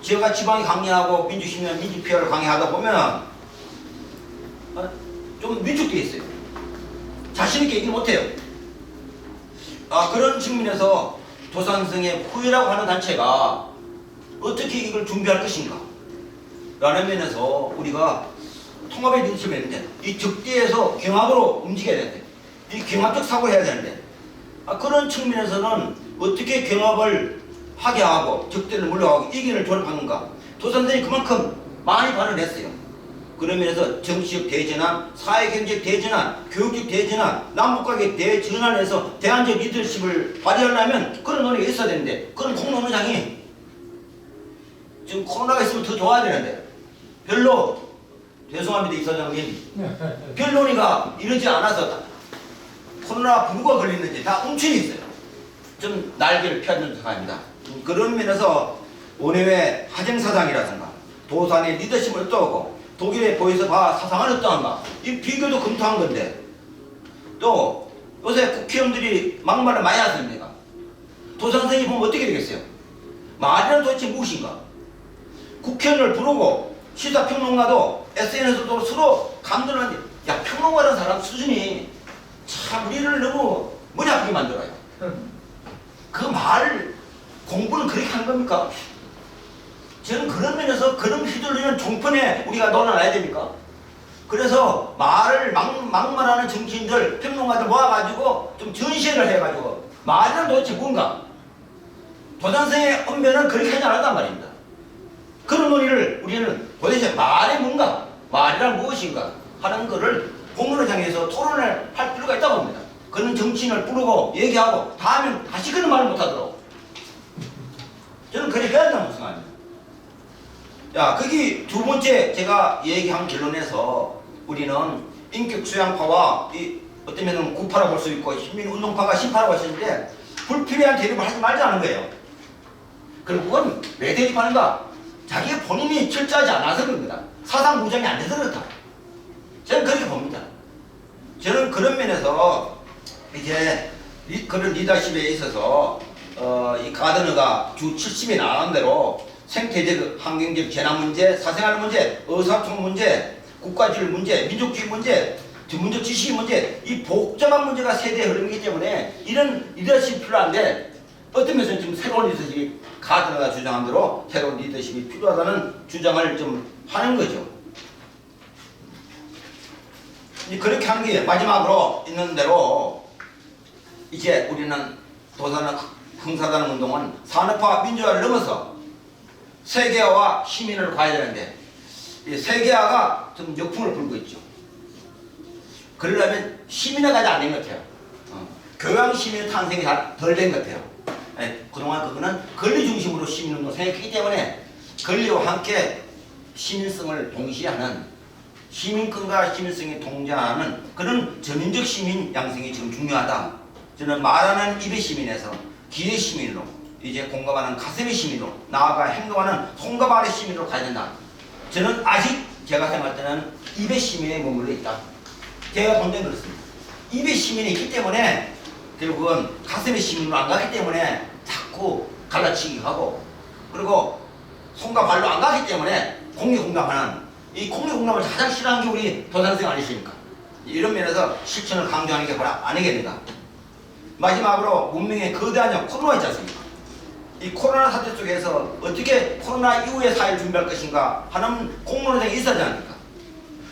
제가 지방이 강요하고 민주신명, 민주피아를 강요하다 보면 좀 위축되어 있어요. 자신있게 얘기 못해요. 그런 측면에서 도산성의 후예라고 하는 단체가 어떻게 이걸 준비할 것인가 라는 면에서 우리가 통합의 리더십을 했는데 이 적대에서 경합으로 움직여야 되는데 이 경합적 사고를 해야 되는데 그런 측면에서는 어떻게 경합을 하게 하고 적대를 물러가고 이견을 조립하는가 도산들이 그만큼 많이 발언했어요. 그런 면에서 정치적 대전환, 사회경제적 대전환, 교육적 대전환, 남북관계 대전환에서 대안적 리더십을 발휘하려면 그런 논의가 있어야 되는데 그런 공론의장이 지금 코로나가 있으면 더 좋아야 되는데 별로 죄송합니다 이사장님 별 논의가 이러지 않아서 코로나 불구가 걸렸는지 다 움츠려 있어요. 좀 날개를 펴는 생각입니다. 그런 면에서 원외 하정사상이라든가 도산의 리더십을 어떠하고 독일의 보이스 바 사상을 어떠한가 이 비교도 검토한 건데 또 요새 국회의원들이 막말을 많이 하십니다. 도산생이 보면 어떻게 되겠어요? 말이란 도대체 무엇인가? 국회의원을 부르고 시사평론가도 SNS도 서로 감동하는데 야 평론가라는 사람 수준이 참 우리를 너무 머리 아프게 만들어요. 그 말 공부는 그렇게 하는 겁니까? 저는 그런 면에서 그런 휘둘리는 종편에 우리가 논하놔야 됩니까? 그래서 말을 막말하는 정치인들, 평론가들 모아가지고 좀 전시회를 해가지고 말이란 도대체 뭔가? 도산생의 언변은 그렇게 하지 않았단 말입니다. 그런 논의를 우리는 도대체 말이 뭔가? 말이란 무엇인가? 하는 거를 공론을 향해서 토론을 할 필요가 있다고 봅니다. 그런 정치인을 부르고 얘기하고 다음엔 다시 그런 말을 못하도록 저는 그렇게 해야 한다고 생각합니다. 자, 거기 두 번째 제가 얘기한 결론에서 우리는 인격 수양파와 이 어떤 면은 구파라고 볼 수 있고 신민운동파가 신파라고 할 수 있는데 불필요한 대립을 하지 말자는 거예요. 그리고 그건 왜 대립하는가? 자기 본인이 철저하지 않아서 그럽니다. 사상 무장이 안 돼서 그렇다. 저는 그렇게 봅니다. 저는 그런 면에서 이제 그런 리더십에 있어서 이 가드너가 주 70에 나간 대로 생태적, 환경적 재난 문제, 사생활 문제, 의사소통 문제, 국가주의 문제, 민족주의 문제, 전문적 지식의 문제, 이 복잡한 문제가 세대의 흐름이기 때문에 이런 리더십이 필요한데 어떤 면에서는 지금 새로운 리더십이 가드너가 주장한 대로 새로운 리더십이 필요하다는 주장을 좀 하는 거죠. 그렇게 하는 게 마지막으로 있는 대로 이제 우리는 도산의 흥사단의 운동은 산업화 민주화를 넘어서 세계화와 시민을 가야 되는데 이 세계화가 좀 역풍을 불고 있죠. 그러려면 시민화가 안 된 것 같아요. 교양 시민의 탄생이 덜 된 것 같아요. 그동안 그거는 권리 중심으로 시민운동 생각했기 때문에 권리와 함께 시민성을 동시에 하는 시민권과 시민성이 동장하는 그런 전인적 시민 양성이 지금 중요하다. 저는 말하는 입의 시민에서 귀의 시민으로 이제 공감하는 가슴의 시민으로 나아가 행동하는 손과 발의 시민으로 가야 된다. 저는 아직 제가 생각할 때는 입의 시민에 머물러 있다. 제가 본 데는 그렇습니다. 입의 시민이 있기 때문에 결국은 가슴의 시민으로 안 가기 때문에 자꾸 갈라치기 하고 그리고 손과 발로 안 가기 때문에 공유공감하는 이 공유공감을 가장 싫어하는 게 우리 도산생 아니십니까? 이런 면에서 실천을 강조하는 게 바로 아니겠는가. 마지막으로 문명의 거대한 코로나 있지 않습니까? 이 코로나 사태 속에서 어떻게 코로나 이후의 사회를 준비할 것인가 하는 공론회장이 있어야 하지 않습니까?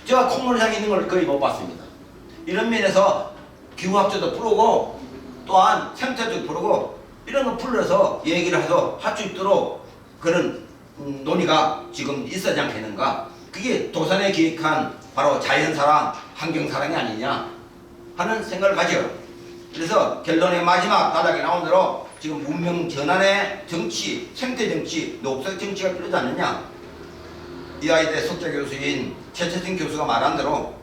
제가 공론회장이 있는 걸 거의 못 봤습니다. 이런 면에서 기후학자도 부르고 또한 생태도 부르고 이런 거 불러서 얘기를 해서 할 수 있도록 그런 논의가 지금 있어야 하지 않겠는가. 그게 도산에 기획한 바로 자연사랑, 환경사랑이 아니냐 하는 생각을 가져요. 그래서 결론의 마지막 단락에 나온 대로 지금 문명 전환의 정치, 생태 정치, 녹색 정치가 필요하지 않느냐. 이 아이들의 석좌 교수인 최철진 교수가 말한 대로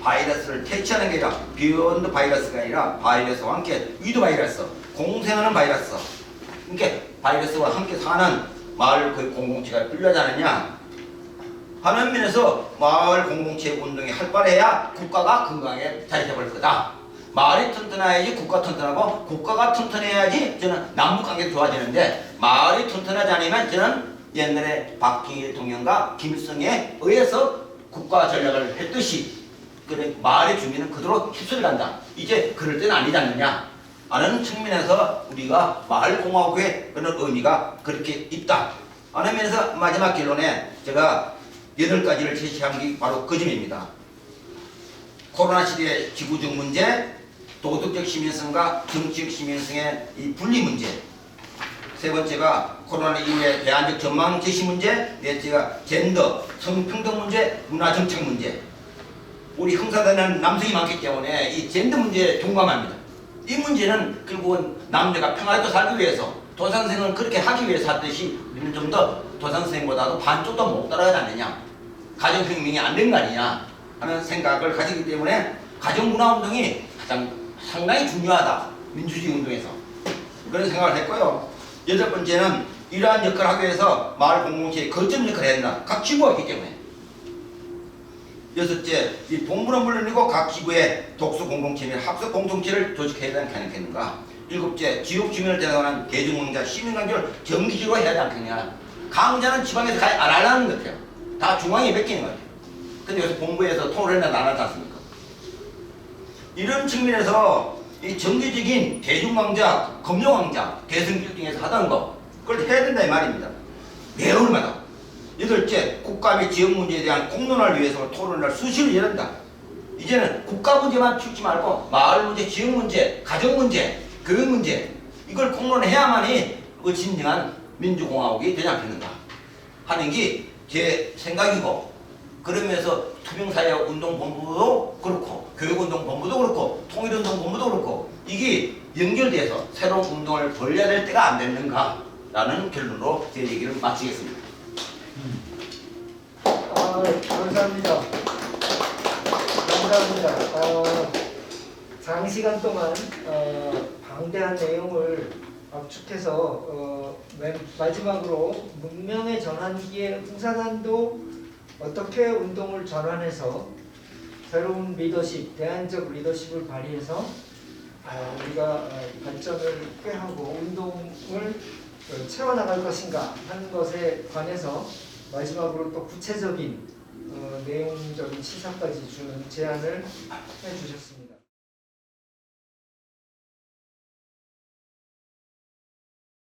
바이러스를 퇴치하는 게 아니라 비욘드 바이러스가 아니라 바이러스와 함께 위드 바이러스, 공생하는 바이러스. 그러니까 바이러스와 함께 사는 마을 공동체가 필요하지 않느냐 하는 면에서 마을 공동체 운동이 활발해야 국가가 건강하게 자리 잡을 거다. 마을이 튼튼해야지 국가 튼튼하고 국가가 튼튼해야지 저는 남북관계도 좋아지는데 마을이 튼튼하지 않으면 저는 옛날에 박정희 대통령과 김일성에 의해서 국가 전략을 했듯이 그래 마을의 주민은 그대로 휩쓸려 간다. 이제 그럴 때는 아니지 않느냐 하는 측면에서 우리가 마을공화국의 그런 의미가 그렇게 있다 하는 면에서 마지막 결론에 제가 8가지를 제시한 게 바로 그 점입니다. 코로나 시대의 지구적 문제, 도덕적 시민성과 정치적 시민성의 이 분리 문제, 세 번째가 코로나 이후의 대안적 전망 제시 문제, 넷째가 젠더, 성평등 문제, 문화정책 문제. 우리 흥사단은 남성이 많기 때문에 이 젠더 문제에 동감합니다. 이 문제는 결국은 남자가 평화롭게 살기 위해서 도산생은 그렇게 하기 위해서 하듯이 우리는 좀 더 도산생보다도 반쪽도 못 따라가지 않느냐, 가정혁명이 안 된 거 아니냐 하는 생각을 가지기 때문에 가정문화운동이 가장 상당히 중요하다. 민주주의 운동에서 그런 생각을 했고요. 여덟 번째는 이러한 역할을 하기 위해서 마을 공동체의 거점 역할을 해야 된다. 각 지구가 있기 때문에. 여섯째, 이 본부는 물론이고 각 지구의 독서 공동체 및 학습 공동체를 조직해야 되지 않겠는가. 일곱째, 지역 주민을 대상하는 대중강좌, 시민강좌를 정기적으로 해야 되지 않겠냐. 강좌는 지방에서 가지 안 하려는 것 같아요. 다 중앙에 맡기는 거예요. 근데 여기서 본부에서 통일을 해나 안 하지 않습니까? 이런 측면에서 이 정기적인 대중강좌, 검정강좌, 대승교육 등에서 하던 거, 그걸 해야 된다 이 말입니다. 매월마다. 여덟째, 국가 및 지역 문제에 대한 공론화를 위해서 토론을 수시로 열린다. 이제는 국가 문제만 키우지 말고 마을 문제, 지역 문제, 가정 문제, 교육 문제 이걸 공론해야만이 진정한 민주공화국이 되지 않겠는가 하는 게 제 생각이고, 그러면서 투명사회운동본부도 그렇고 교육운동본부도 그렇고 통일운동본부도 그렇고 이게 연결돼서 새로운 운동을 벌여야 될 때가 안 됐는가 라는 결론으로 제 얘기를 마치겠습니다. 감사합니다. 감사합니다. 장시간 동안 방대한 내용을 압축해서 맨 마지막으로 문명의 전환기에 홍사단도 어떻게 운동을 전환해서 새로운 리더십, 대안적 리더십을 발휘해서 우리가 발전을 꾀하고 운동을 채워나갈 것인가 하는 것에 관해서 마지막으로 또 구체적인 내용적인 시사까지 주는 제안을 해주셨습니다.